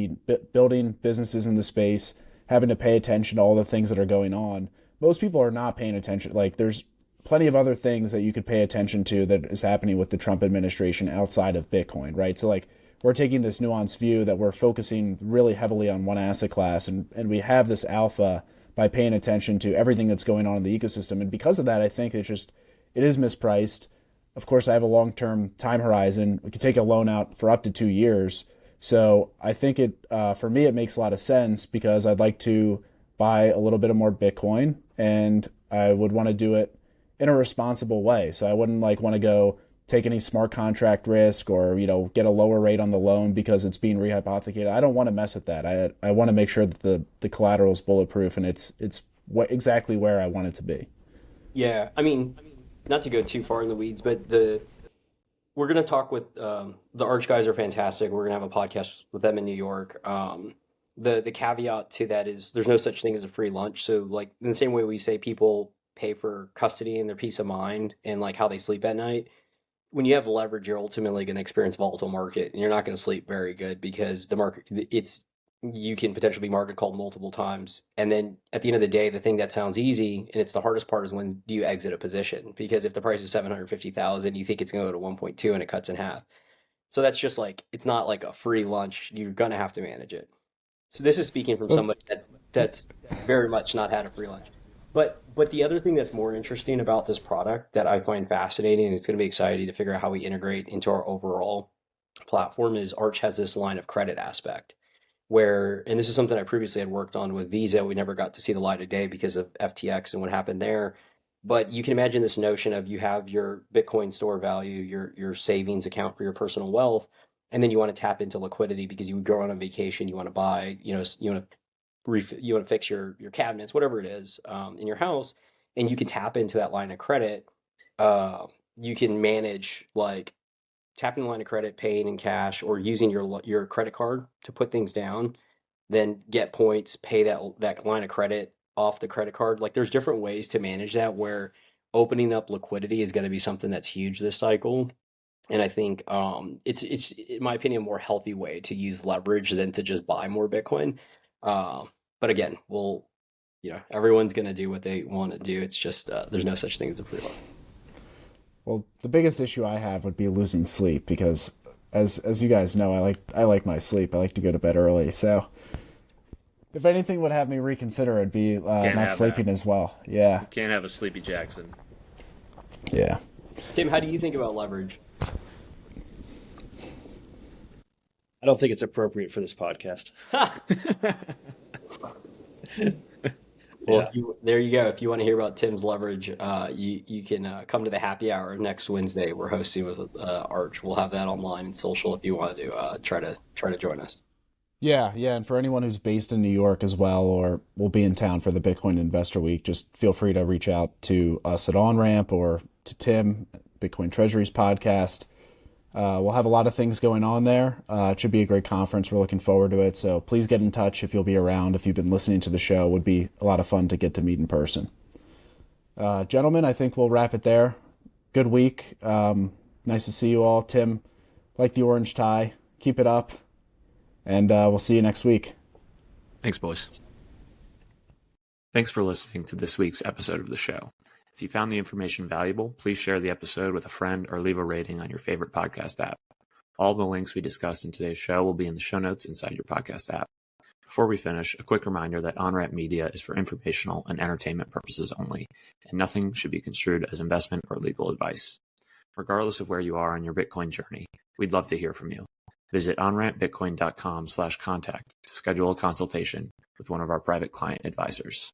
building businesses in the space, having to pay attention to all the things that are going on. Most people are not paying attention. Like, there's plenty of other things that you could pay attention to that is happening with the Trump administration outside of Bitcoin, right? So like, we're taking this nuanced view that we're focusing really heavily on one asset class, and we have this alpha by paying attention to everything that's going on in the ecosystem. And because of that, I think it is mispriced. Of course, I have a long-term time horizon. We could take a loan out for up to 2 years. So I think for me, it makes a lot of sense because I'd like to buy a little bit of more Bitcoin, and I would want to do it in a responsible way. So I wouldn't want to go take any smart contract risk or, get a lower rate on the loan because it's being rehypothecated. I don't want to mess with that. I want to make sure that the collateral is bulletproof and it's exactly where I want it to be. Yeah. I mean, not to go too far in the weeds, but we're going to talk with the Arch guys are fantastic. We're going to have a podcast with them in New York. The caveat to that is there's no such thing as a free lunch. So like in the same way we say people pay for custody and their peace of mind and like how they sleep at night, when you have leverage, you're ultimately going to experience volatile market and you're not going to sleep very good because the market, you can potentially be market called multiple times. And then at the end of the day, the thing that sounds easy and it's the hardest part is when do you exit a position? Because if the price is 750,000, you think it's going to go to 1.2 and it cuts in half. So that's just like, it's not like a free lunch. You're going to have to manage it. So this is speaking from somebody that's very much not had a free lunch. But the other thing that's more interesting about this product that I find fascinating, and it's going to be exciting to figure out how we integrate into our overall platform, is Arch has this line of credit aspect where, and this is something I previously had worked on with Visa. We never got to see the light of day because of FTX and what happened there. But you can imagine this notion of you have your Bitcoin store value, your savings account for your personal wealth, and then you want to tap into liquidity because you go on a vacation, you want to buy, you want to fix your cabinets, whatever it is, in your house, and you can tap into that line of credit. You can manage like tapping the line of credit, paying in cash, or using your credit card to put things down, then get points, pay that line of credit off the credit card. Like there's different ways to manage that where opening up liquidity is going to be something that's huge this cycle. And I think it's in my opinion a more healthy way to use leverage than to just buy more Bitcoin. But again, everyone's going to do what they want to do. It's just there's no such thing as a free lunch. Well, the biggest issue I have would be losing sleep because, as you guys know, I like my sleep. I like to go to bed early. So, if anything would have me reconsider, it'd be not sleeping as well. Yeah, you can't have a sleepy Jackson. Yeah. Tim, how do you think about leverage? I don't think it's appropriate for this podcast. Well, yeah. There you go. If you want to hear about Tim's leverage, you can come to the happy hour next Wednesday. We're hosting with Arch. We'll have that online and social if you want to try to join us. Yeah, and for anyone who's based in New York as well, or will be in town for the Bitcoin Investor Week, just feel free to reach out to us at OnRamp or to Tim, Bitcoin Treasuries podcast. We'll have a lot of things going on there. It should be a great conference. We're looking forward to it. So please get in touch if you'll be around. If you've been listening to the show, it would be a lot of fun to get to meet in person. Gentlemen, I think we'll wrap it there. Good week. Nice to see you all. Tim, like the orange tie. Keep it up. And we'll see you next week. Thanks, boys. Thanks for listening to this week's episode of the show. If you found the information valuable, please share the episode with a friend or leave a rating on your favorite podcast app. All the links we discussed in today's show will be in the show notes inside your podcast app. Before we finish, a quick reminder that OnRamp Media is for informational and entertainment purposes only, and nothing should be construed as investment or legal advice. Regardless of where you are on your Bitcoin journey, we'd love to hear from you. Visit onrampbitcoin.com/contact to schedule a consultation with one of our private client advisors.